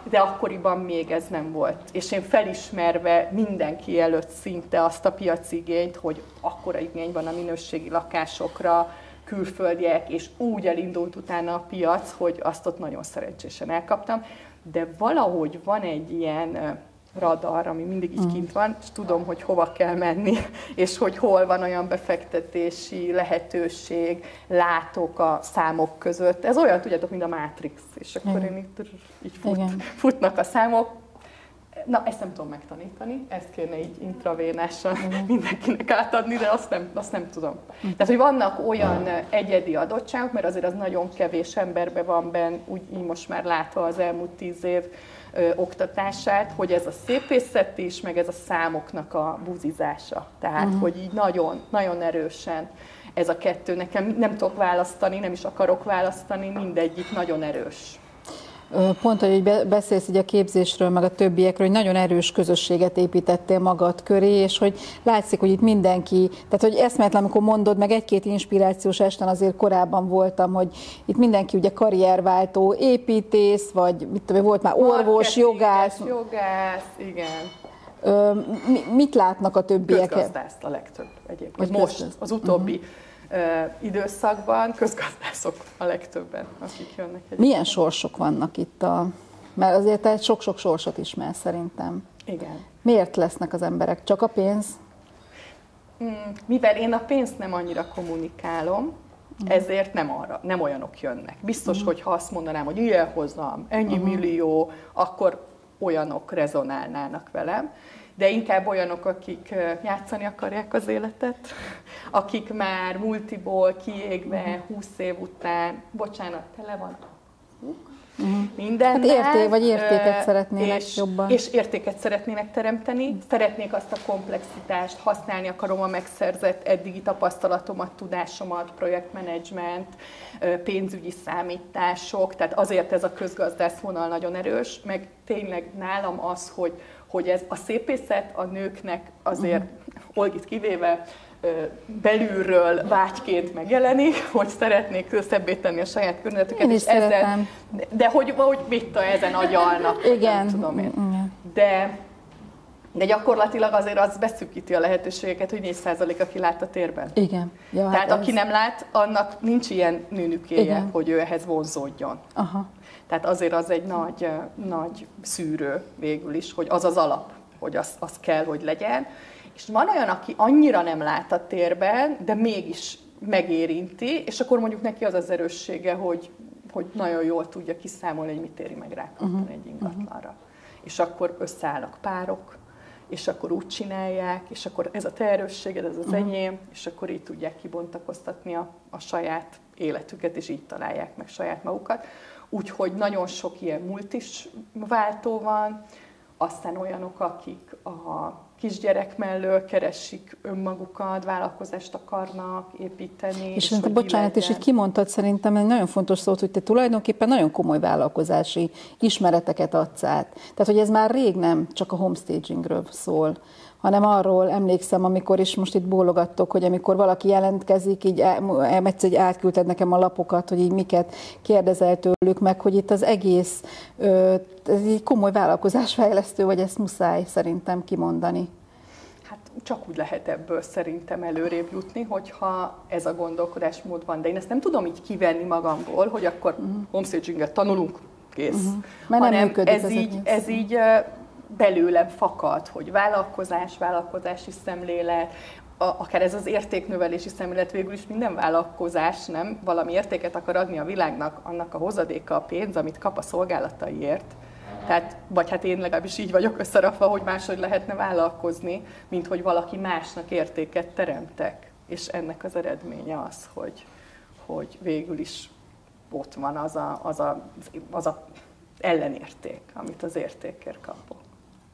de akkoriban még ez nem volt. És én felismerve mindenki előtt szinte azt a piaci igényt, hogy akkora igény van a minőségi lakásokra, külföldiek, és úgy elindult utána a piac, hogy azt ott nagyon szerencsésen elkaptam. De valahogy van egy ilyen radar, ami mindig így kint van, és tudom, hogy hova kell menni, és hogy hol van olyan befektetési lehetőség, látok a számok között. Ez olyan, tudjátok, mint a Matrix, és akkor én így futnak a számok. Na, ezt nem tudom megtanítani, ezt kéne így intravénásan mindenkinek átadni, de azt nem tudom. Tehát, hogy vannak olyan egyedi adottságok, mert azért az nagyon kevés emberben van benn, úgy így most már látva az elmúlt 10 év oktatását, hogy ez a szépészet is, meg ez a számoknak a buzizása. Tehát, hogy így nagyon, nagyon erősen ez a kettő. Nekem nem tudok választani, nem is akarok választani, mindegyik nagyon erős. Pont, hogy beszélsz így a képzésről, meg a többiekről, hogy nagyon erős közösséget építettél magad köré, és hogy látszik, hogy itt mindenki, tehát hogy eszméletlen, amikor mondod, meg 1-2 inspirációs esten azért korábban voltam, hogy itt mindenki ugye karrierváltó, építész, vagy mit tudom, volt már orvos, jogász. Jogász, igen. Mit látnak a többiek? Közgazdász a legtöbb egyébként. Most, az utóbbi időszakban közgazdászok a legtöbben, akik jönnek. Milyen sorsok vannak itt? Mert azért te sok-sok sorsot ismersz szerintem. Igen. Miért lesznek az emberek? Csak a pénz? Mivel én a pénzt nem annyira kommunikálom, Ezért nem olyanok jönnek. Biztos, hogy ha azt mondanám, hogy ilyen hozzam, ennyi millió, akkor olyanok rezonálnának velem. De inkább olyanok, akik játszani akarják az életet, akik már multiból kiégve 20 év után, bocsánat, tele van mindennel. Hát vagy értéket szeretnének jobban. És értéket szeretnének teremteni, szeretnék azt a komplexitást, használni akarom a megszerzett eddigi tapasztalatomat, tudásomat, projektmenedzsment, pénzügyi számítások, tehát azért ez a közgazdász vonal nagyon erős, meg tényleg nálam az, hogy ez a szépészet a nőknek azért, Olgit kivéve, belülről vágyként megjelenik, hogy szeretnék szebbé tenni a saját környezetüket. Én is szeretem. De hogy mit ezen agyalnak, igen. Nem tudom én. Igen. De gyakorlatilag azért az beszűkíti a lehetőségeket, hogy 4% aki lát a térben. Igen. Ja, tehát aki nem lát, annak nincs ilyen nőnükéje, hogy ő ehhez vonzódjon. Aha. Tehát azért az egy nagy szűrő végül is, hogy az az alap, hogy az kell, hogy legyen. És van olyan, aki annyira nem lát a térben, de mégis megérinti, és akkor mondjuk neki az az erőssége, hogy nagyon jól tudja kiszámolni, hogy mit éri meg rákapni egy ingatlanra. És akkor összeállnak párok, és akkor úgy csinálják, és akkor ez a te erősséged, ez az enyém, és akkor így tudják kibontakoztatni a saját életüket, és így találják meg saját magukat. Úgyhogy nagyon sok ilyen multis váltó van, aztán olyanok, akik a kisgyerek mellől keresik önmagukat, vállalkozást akarnak építeni. És bocsánat, és így kimondtad szerintem egy nagyon fontos szót, hogy te tulajdonképpen nagyon komoly vállalkozási ismereteket adsz át. Tehát, hogy ez már rég nem csak a homestagingről szól, hanem arról emlékszem, amikor is most itt bólogattok, hogy amikor valaki jelentkezik, így átküldted nekem a lapokat, hogy így miket kérdezel tőlük meg, hogy itt az egész ez egy komoly vállalkozásfejlesztő, vagy ezt muszáj szerintem kimondani. Hát csak úgy lehet ebből szerintem előrébb jutni, hogyha ez a gondolkodásmód van. De én ezt nem tudom így kivenni magamból, hogy akkor homestaginget tanulunk, kész. Mert nem működik ez így belőlem fakad, hogy vállalkozási szemlélet, akár ez az értéknövelési szemlélet, végül is minden vállalkozás nem valami értéket akar adni a világnak, annak a hozadéka a pénz, amit kap a szolgálataiért. Tehát, vagy hát én legalábbis így vagyok összerakva, hogy máshogy lehetne vállalkozni, mint hogy valaki másnak értéket teremtek. És ennek az eredménye az, hogy végül is ott van az a ellenérték, amit az értékért kapok.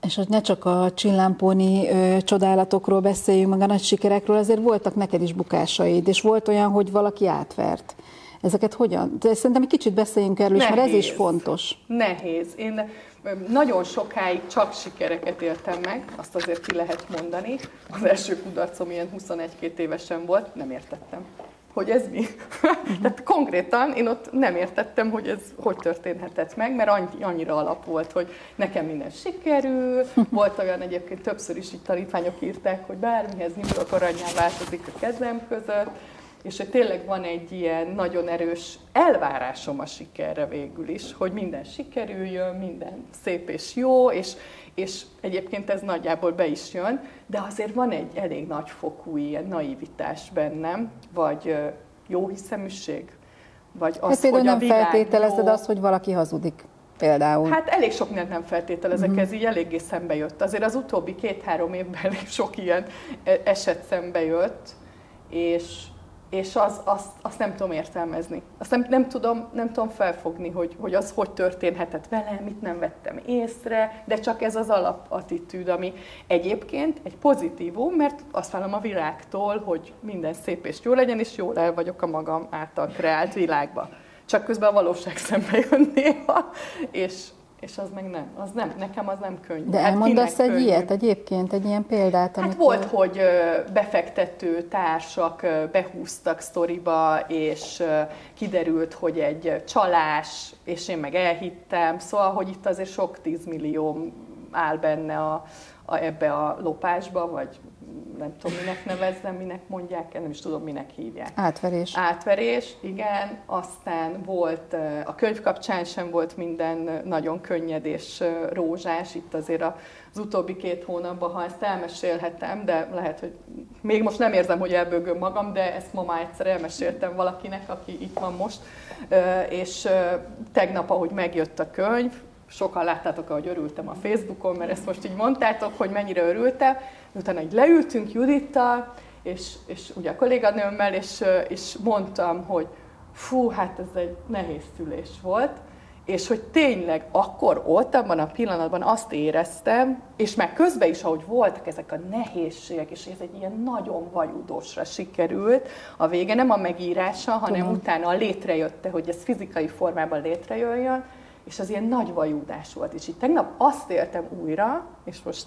És hogy ne csak a csillámpóni csodálatokról beszéljünk, meg a nagy sikerekről, azért voltak neked is bukásaid, és volt olyan, hogy valaki átvert. Ezeket hogyan? De szerintem egy kicsit beszéljünk erről is, mert ez is fontos. Nehéz. Én nagyon sokáig csak sikereket éltem meg, azt azért ki lehet mondani. Az első kudarcom ilyen 21-22 évesen volt, nem értettem, hogy ez mi. Tehát konkrétan én ott nem értettem, hogy ez hogy történhetett meg, mert annyira alap volt, hogy nekem minden sikerül. Volt olyan egyébként, többször is így tanítványok írták, hogy bármihez nyúlok, arannyá változik a kezem között, és hogy tényleg van egy ilyen nagyon erős elvárásom a sikerre végül is, hogy minden sikerüljön, minden szép és jó, és egyébként ez nagyjából be is jön, de azért van egy elég nagyfokú ilyen naivitás bennem, vagy jóhiszeműség, vagy az, például hogy a nem világ feltételezed jó. azt, hogy valaki hazudik például. Hát elég sok mindent nem feltételezek, ez így eléggé szembe jött. Azért az utóbbi 2-3 évben elég sok ilyen eset szembe jött, és azt nem tudom értelmezni. Azt nem tudom felfogni, hogy az hogy történhetett velem, mit nem vettem észre, de csak ez az alapattitűd, ami egyébként egy pozitívum, mert azt vállom a világtól, hogy minden szép és jó legyen, és jól el vagyok a magam által kreált világba. Csak közben a valóság szembe jön néha, és az meg nem, nekem az nem könnyű. De elmondasz egy ilyet egyébként, egy ilyen példát? Hát volt, hogy befektető társak behúztak sztoriba, és kiderült, hogy egy csalás, és én meg elhittem. Szóval, hogy itt azért sok 10 millió áll benne ebbe a lopásba, vagy nem tudom, minek nevezzem, minek mondják, nem is tudom, minek hívják. Átverés, igen. Aztán volt, a könyv kapcsán sem volt minden nagyon könnyed és rózsás. Itt azért az utóbbi 2 hónapban, ha ezt elmesélhetem, de lehet, hogy még most nem érzem, hogy elbőgöm magam, de ezt ma már egyszer elmeséltem valakinek, aki itt van most, és tegnap, ahogy megjött a könyv, sokan láttátok, ahogy örültem a Facebookon, mert ezt most így mondtátok, hogy mennyire örültem, utána így leültünk Judittal, és ugye a kolléganőmmel, és mondtam, hogy fú, hát ez egy nehéz szülés volt, és hogy tényleg akkor ott, abban a pillanatban azt éreztem, és már közben is, ahogy voltak ezek a nehézségek, és ez egy ilyen nagyon vajudósra sikerült, a vége nem a megírása, hanem utána létrejötte, hogy ez fizikai formában létrejöjjön, és az ilyen nagy vajudás volt. És így tegnap azt éltem újra, és most,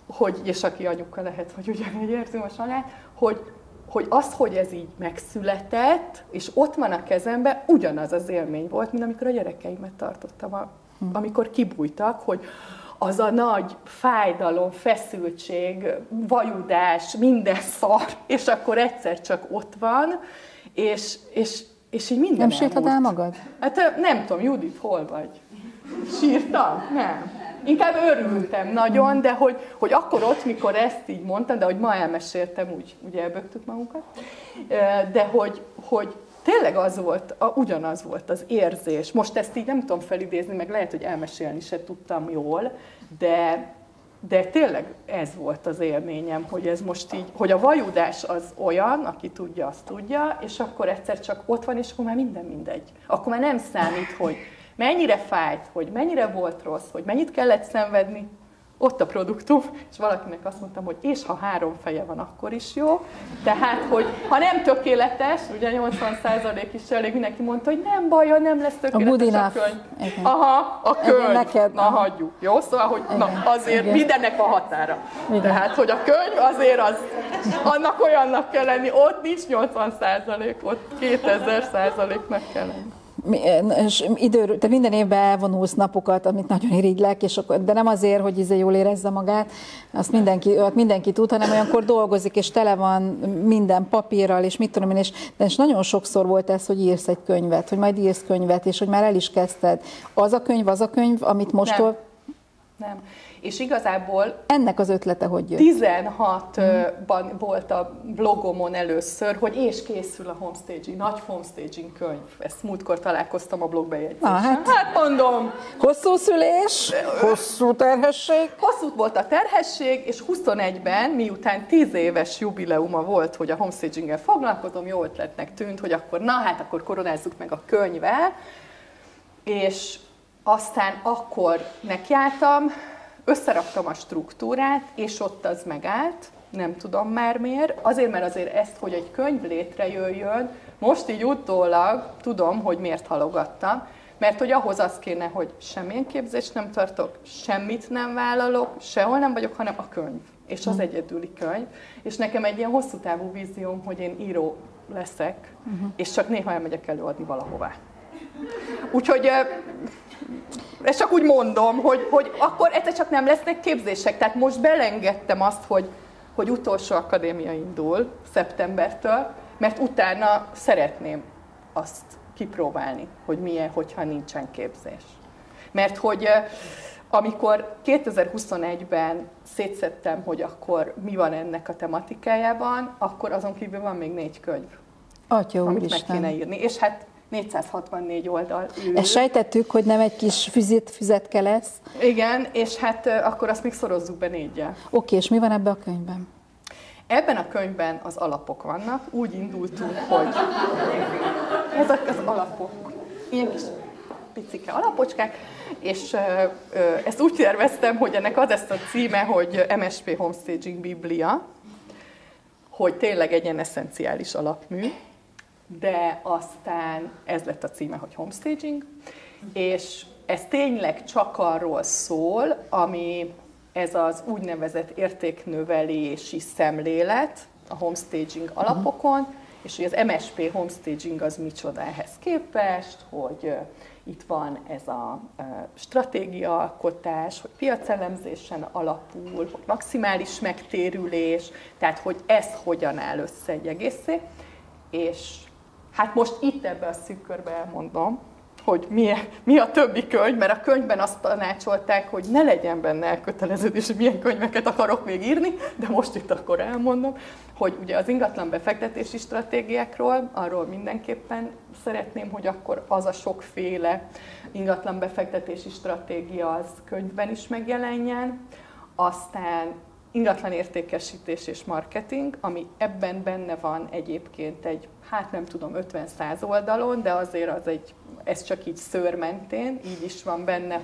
hogy és aki anyuka lehet, hogy ugyanígy érzi most magát, hogy az, hogy ez így megszületett, és ott van a kezemben, ugyanaz az élmény volt, mint amikor a gyerekeimet tartottam, amikor kibújtak, hogy az a nagy fájdalom, feszültség, vajudás, minden szar, és akkor egyszer csak ott van, és így minden nem sírtad el magad? Hát nem tudom, Judit, hol vagy? Sírtam? Nem. Inkább örültem nagyon, de hogy akkor ott, mikor ezt így mondtam, de hogy ma elmeséltem, úgy elbögtük magunkat, de hogy tényleg az volt, ugyanaz volt az érzés. Most ezt így nem tudom felidézni, meg lehet, hogy elmesélni se tudtam jól, de tényleg ez volt az élményem, hogy ez most így, hogy a vajudás az olyan, aki tudja, azt tudja, és akkor egyszer csak ott van, és akkor már minden mindegy. Akkor már nem számít, hogy mennyire fájt, hogy mennyire volt rossz, hogy mennyit kellett szenvedni, ott a produktum, és valakinek azt mondtam, hogy és ha 3 feje van, akkor is jó. Tehát, hogy ha nem tökéletes, ugye 80% is elég, mindenki mondta, hogy nem baj, nem lesz tökéletes a könyv. Aha, a könyv. Neked, na hagyjuk, jó? Szóval, hogy na, azért mindennek a határa. Igen. Tehát, hogy a könyv azért annak olyannak kell lenni, ott nincs 80%, ott 2000%-nak kell lenni. Te minden évben elvonulsz napokat, amit nagyon irigylek, de nem azért, hogy jól érezze magát, azt mindenki tud, hanem olyankor dolgozik, és tele van minden papírral, és mit tudom én, és nagyon sokszor volt ez, hogy írsz egy könyvet, hogy majd írsz könyvet, és hogy már el is kezdted. Az a könyv, amit most... Nem. És igazából ennek az ötlete hogy jött? 16-ban volt a blogomon először, hogy és készül a homestaging, nagy homestaging könyv. Ezt múltkor találkoztam a blogbejegyzésen. Hát mondom. Hosszú szülés, hosszú terhesség. Hosszú volt a terhesség, és 21-ben, miután 10 éves jubileuma volt, hogy a homestaginggel foglalkozom, jó ötletnek tűnt, hogy akkor koronázzuk meg a könyvvel, és aztán akkor nekiálltam, összeraktam a struktúrát, és ott az megállt, nem tudom már miért. Azért ezt, hogy egy könyv létrejöjjön, most így utólag tudom, hogy miért halogattam, mert hogy ahhoz az kéne, hogy semmilyen képzést nem tartok, semmit nem vállalok, sehol nem vagyok, hanem a könyv. És az egyedüli könyv. És nekem egy ilyen hosszú távú vízióm, hogy én író leszek, és csak néha elmegyek előadni valahová. Úgyhogy ezt csak úgy mondom, hogy akkor egyszer csak nem lesznek képzések. Tehát most belengedtem azt, hogy utolsó akadémia indul szeptembertől, mert utána szeretném azt kipróbálni, hogy milyen, hogyha nincsen képzés. Mert hogy amikor 2021-ben szétszedtem, hogy akkor mi van ennek a tematikájában, akkor azon kívül van még 4 könyv, amit meg kéne írni. És hát 464 oldal ül. Ezt sejtettük, hogy nem egy kis füzetke lesz. Igen, és hát akkor azt még szorozzuk be 4-jel. Oké, és mi van ebben a könyvben? Ebben a könyvben az alapok vannak. Úgy indultunk, hogy ezek az alapok, ilyen kis picike alapocskák, és ezt úgy terveztem, hogy ennek az lesz a címe, hogy MSP Homestaging Biblia, hogy tényleg egy ilyen eszenciális alapmű, de aztán ez lett a címe, hogy homestaging, és ez tényleg csak arról szól, ami ez az úgynevezett értéknövelési szemlélet a homestaging alapokon, és hogy az MSP homestaging az micsoda ehhez képest, hogy itt van ez a stratégiaalkotás, hogy piacelemzésen alapul, hogy maximális megtérülés, tehát hogy ez hogyan áll össze egy egészé, és hát most itt ebbe a szűk körbe elmondom, hogy mi a többi könyv, mert a könyvben azt tanácsolták, hogy ne legyen benne elköteleződés, hogy milyen könyveket akarok még írni, de most itt akkor elmondom, hogy ugye az ingatlan befektetési stratégiákról, arról mindenképpen szeretném, hogy akkor az a sokféle ingatlan befektetési stratégia az könyvben is megjelenjen, aztán ingatlan értékesítés és marketing, ami ebben benne van egyébként egy, hát nem tudom, 50-100 oldalon, de azért ez csak így szőrmentén, így is van benne,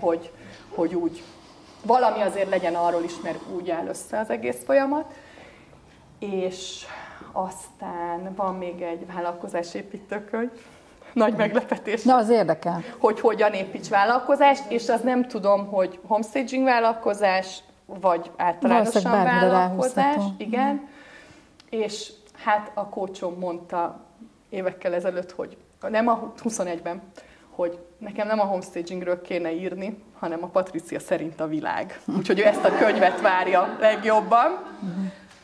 hogy úgy valami azért legyen arról is, mert úgy áll össze az egész folyamat. És aztán van még egy vállalkozásépítőkönyv, nagy meglepetés. Na, az érdekel. Hogy hogyan építs vállalkozást, és az nem tudom, hogy homestaging vállalkozás, vagy általánosan vállalkozás. Igen. És hát a coachom mondta évekkel ezelőtt, hogy nem a 21-ben, hogy nekem nem a homestagingről kéne írni, hanem a Patricia szerint a világ. Úgyhogy ő ezt a könyvet várja legjobban.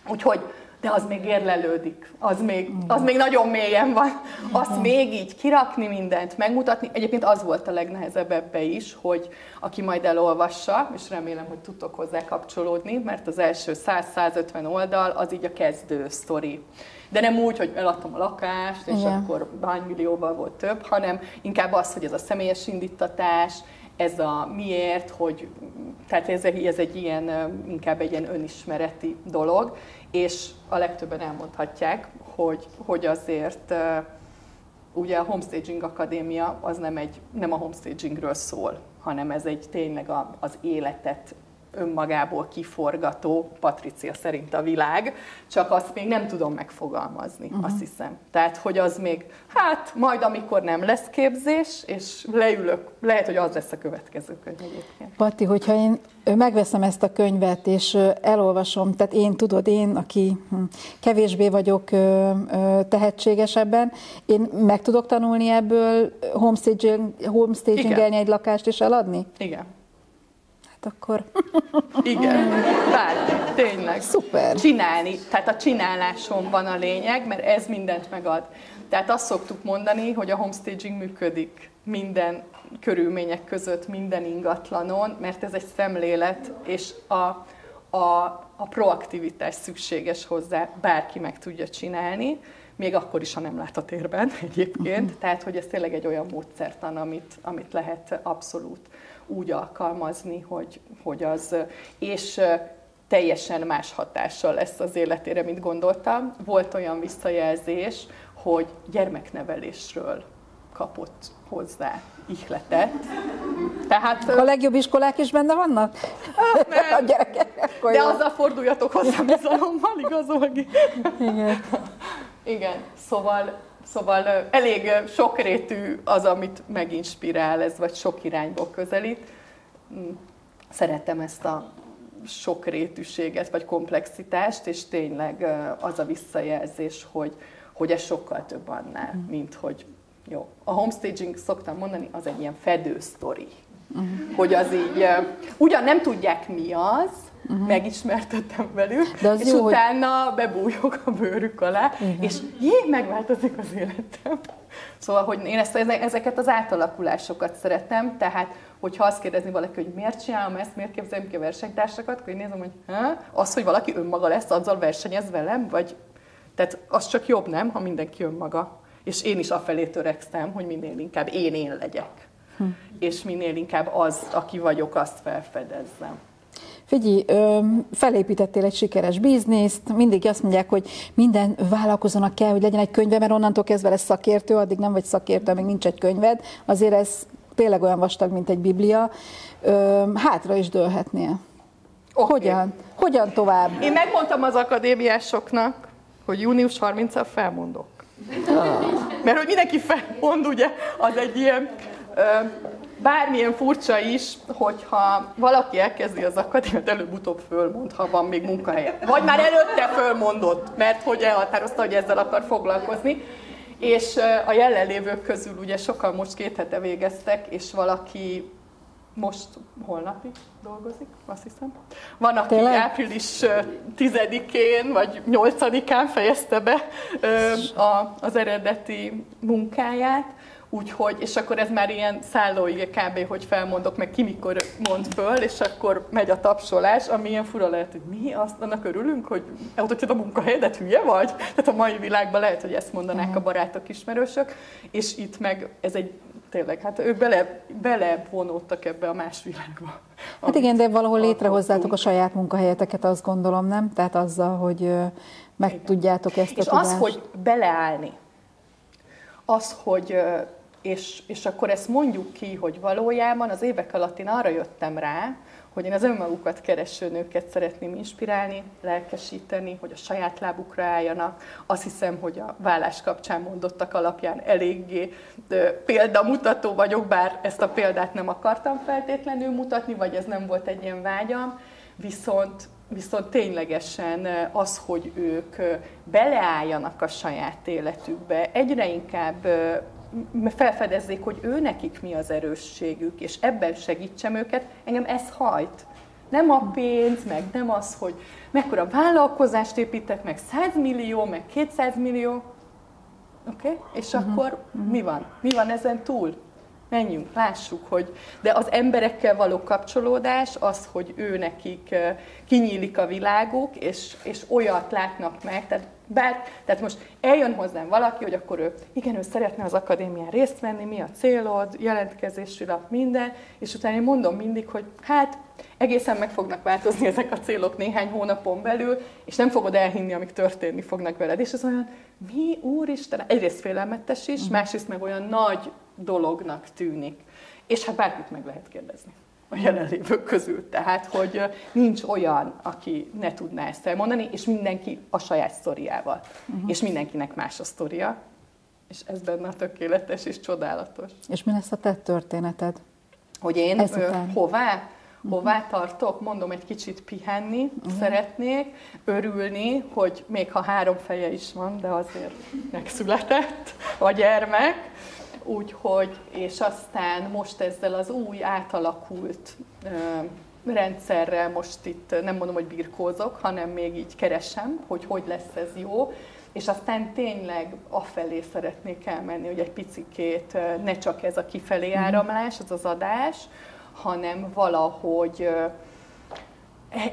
Úgyhogy, de az még érlelődik, az még nagyon mélyen van. Azt még így kirakni mindent, megmutatni. Egyébként az volt a legnehezebb ebbe is, hogy aki majd elolvassa, és remélem, hogy tudtok hozzá kapcsolódni, mert az első 100-150 oldal az így a kezdő sztori. De nem úgy, hogy eladtam a lakást, és akkor hány millióval volt több, hanem inkább az, hogy ez a személyes indítatás, ez a miért, hogy, tehát ez egy ilyen, inkább egy ilyen önismereti dolog, és a legtöbben elmondhatják, hogy azért ugye a Homestaging Akadémia az nem a homestagingről szól, hanem ez egy tényleg az életet önmagából kiforgató, Patricia szerint a világ, csak azt még nem tudom megfogalmazni, azt hiszem. Tehát, hogy az még, hát majd amikor nem lesz képzés, és leülök, lehet, hogy az lesz a következő könyv egyébként. Patti, hogyha én megveszem ezt a könyvet, és elolvasom, tehát én, aki kevésbé vagyok tehetségesebben, én meg tudok tanulni ebből homestagingelni egy lakást és eladni? Igen. Akkor... Igen, bármi, tényleg. Szuper. Csinálni, tehát a csináláson van a lényeg, mert ez mindent megad. Tehát azt szoktuk mondani, hogy a homestaging működik minden körülmények között, minden ingatlanon, mert ez egy szemlélet, és a proaktivitás szükséges hozzá, bárki meg tudja csinálni, még akkor is, ha nem lát a térben egyébként. Tehát, hogy ez tényleg egy olyan módszertan, amit lehet abszolút úgy alkalmazni, hogy az, és teljesen más hatással lesz az életére, mint gondoltam. Volt olyan visszajelzés, hogy gyermeknevelésről kapott hozzá ihletet. Tehát, a legjobb iskolák is benne vannak? Nem, a gyerekek, de azzal forduljatok hozzá bizalommal, igazolni. Igen. Igen, szóval elég sokrétű az, amit meginspirál ez, vagy sok irányból közelít. Szeretem ezt a sokrétűséget, vagy komplexitást, és tényleg az a visszajelzés, hogy ez sokkal több annál, mint hogy jó. A homestaging, szoktam mondani, az egy ilyen fedő sztori. Hogy az így, ugyan nem tudják mi az, megismertettem velük, és jó, utána bebújok a bőrük alá, és megváltozik az életem. Szóval, hogy én ezeket az átalakulásokat szeretem, tehát, hogyha azt kérdezni valaki, hogy miért csinálom ezt, miért képzelem ki a versenytársakat, akkor én nézem, hogy az, hogy valaki önmaga lesz, azzal versenyez velem, vagy tehát az csak jobb, nem, ha mindenki önmaga. És én is afelé törekszem, hogy minél inkább én legyek. És minél inkább az, aki vagyok, azt felfedezzem. Figyelj, felépítettél egy sikeres bizniszt, mindig azt mondják, hogy minden vállalkozónak kell, hogy legyen egy könyve, mert onnantól kezdve lesz szakértő, addig nem vagy szakértő, még nincs egy könyved. Azért ez tényleg olyan vastag, mint egy biblia. Hátra is dőlhetnél. Okay. Hogyan tovább? Én megmondtam az akadémiásoknak, hogy június 30-al felmondok. Mert hogy mindenki felmond, ugye, az egy ilyen... Bármilyen furcsa is, hogyha valaki elkezdi az akadémiát, előbb-utóbb fölmond, ha van még munkahelye. Vagy már előtte fölmondott, mert hogy elhatározta, hogy ezzel akar foglalkozni. És a jelenlévők közül ugye sokan most 2 hete végeztek, és valaki most holnapig dolgozik, azt hiszem. Van, aki április 10-én vagy 8-án fejezte be az eredeti munkáját. Úgyhogy, és akkor ez már ilyen szállóige kb., hogy felmondok, meg ki mikor mond föl, és akkor megy a tapsolás, ami ilyen fura lehet, hogy mi azt annak örülünk, hogy elhagyod a munkahelyedet, hülye vagy? Tehát a mai világban lehet, hogy ezt mondanák a barátok, ismerősök, és itt meg ez egy tényleg, hát ők belevonódtak ebbe a más világba. Hát igen, de valahol létrehozzátok a saját munkahelyeteket, azt gondolom, nem? Tehát azzal, hogy meg tudjátok ezt a tudást. És az, hogy beleállni, az, hogy, és akkor ezt mondjuk ki, hogy valójában az évek alatt én arra jöttem rá, hogy én az önmagukat kereső nőket szeretném inspirálni, lelkesíteni, hogy a saját lábukra álljanak. Azt hiszem, hogy a vállás kapcsán mondottak alapján eléggé példamutató vagyok, bár ezt a példát nem akartam feltétlenül mutatni, vagy ez nem volt egy ilyen vágyam, viszont ténylegesen az, hogy ők beleálljanak a saját életükbe, egyre inkább felfedezzék, hogy nekik mi az erősségük, és ebben segítsem őket, engem ez hajt. Nem a pénz, meg nem az, hogy mekkora vállalkozást építek, meg 100 millió, meg 200 millió. Oké? És akkor mi van? Mi van ezen túl? Menjünk, lássuk, hogy... De az emberekkel való kapcsolódás, az, hogy nekik kinyílik a világuk, és olyat látnak meg, tehát most eljön hozzám valaki, hogy akkor ő szeretne az akadémián részt venni, mi a célod, jelentkezési lap, minden, és utána én mondom mindig, hogy hát egészen meg fognak változni ezek a célok néhány hónapon belül, és nem fogod elhinni, amik történni fognak veled. És az olyan, mi úristen, egyrészt félelmetes is, másrészt meg olyan nagy dolognak tűnik. És hát bárkit meg lehet kérdezni a jelenlévők közül. Tehát, hogy nincs olyan, aki ne tudná ezt elmondani, és mindenki a saját sztoriával. És mindenkinek más a sztoria. És ez benne a tökéletes és csodálatos. És mi lesz a te történeted? Hogy én hová tartok? Mondom, egy kicsit pihenni szeretnék, örülni, hogy még ha 3 feje is van, de azért megszületett a gyermek. Úgyhogy, és aztán most ezzel az új átalakult rendszerrel most itt nem mondom, hogy birkózok, hanem még így keresem, hogy lesz ez jó. És aztán tényleg afelé szeretnék elmenni, hogy egy picikét ne csak ez a kifelé áramlás, az adás, hanem valahogy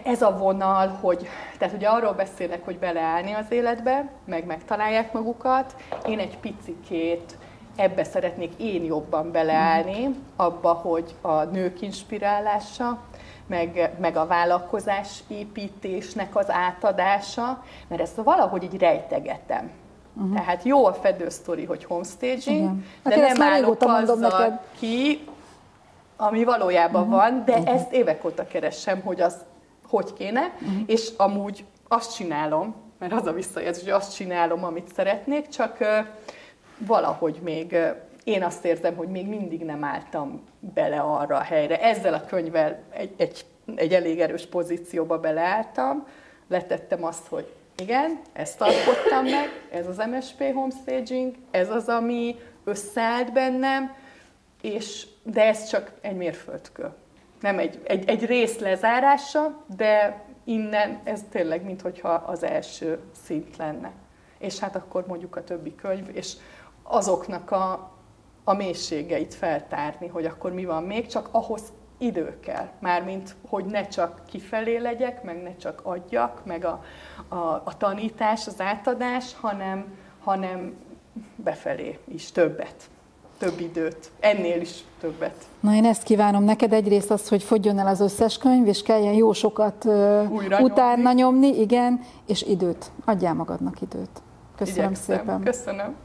ez a vonal, hogy, tehát ugye arról beszélek, hogy beleállni az életbe, meg megtalálják magukat, én egy picikét ebbe szeretnék én jobban beleállni, abba, hogy a nők inspirálása, meg a vállalkozás építésnek az átadása, mert ezt valahogy így rejtegetem. Tehát jó a fedősztori, hogy homestaging, de nem állok azzal ki, ami valójában van, de ezt évek óta keresem, hogy az hogy kéne, és amúgy azt csinálom, mert az a visszajelzés, hogy azt csinálom, amit szeretnék, csak valahogy még én azt érzem, hogy még mindig nem álltam bele arra a helyre. Ezzel a könyvvel egy elég erős pozícióba beleálltam, letettem azt, hogy igen, ezt alkottam meg, ez az MSP Homestaging, ez az, ami összeállt bennem, de ez csak egy mérföldkő. Nem egy rész lezárása, de innen ez tényleg, minthogyha az első szint lenne. És hát akkor mondjuk a többi könyv, és azoknak a mélységeit feltárni, hogy akkor mi van még, csak ahhoz idő kell. Mármint, hogy ne csak kifelé legyek, meg ne csak adjak, meg a tanítás, az átadás, hanem befelé is többet. Több időt, ennél is többet. Na, én ezt kívánom neked, egyrészt az, hogy fogjon el az összes könyv, és kelljen jó sokat utána nyomni, igen, és időt. Adjál magadnak időt. Köszönöm szépen. Köszönöm.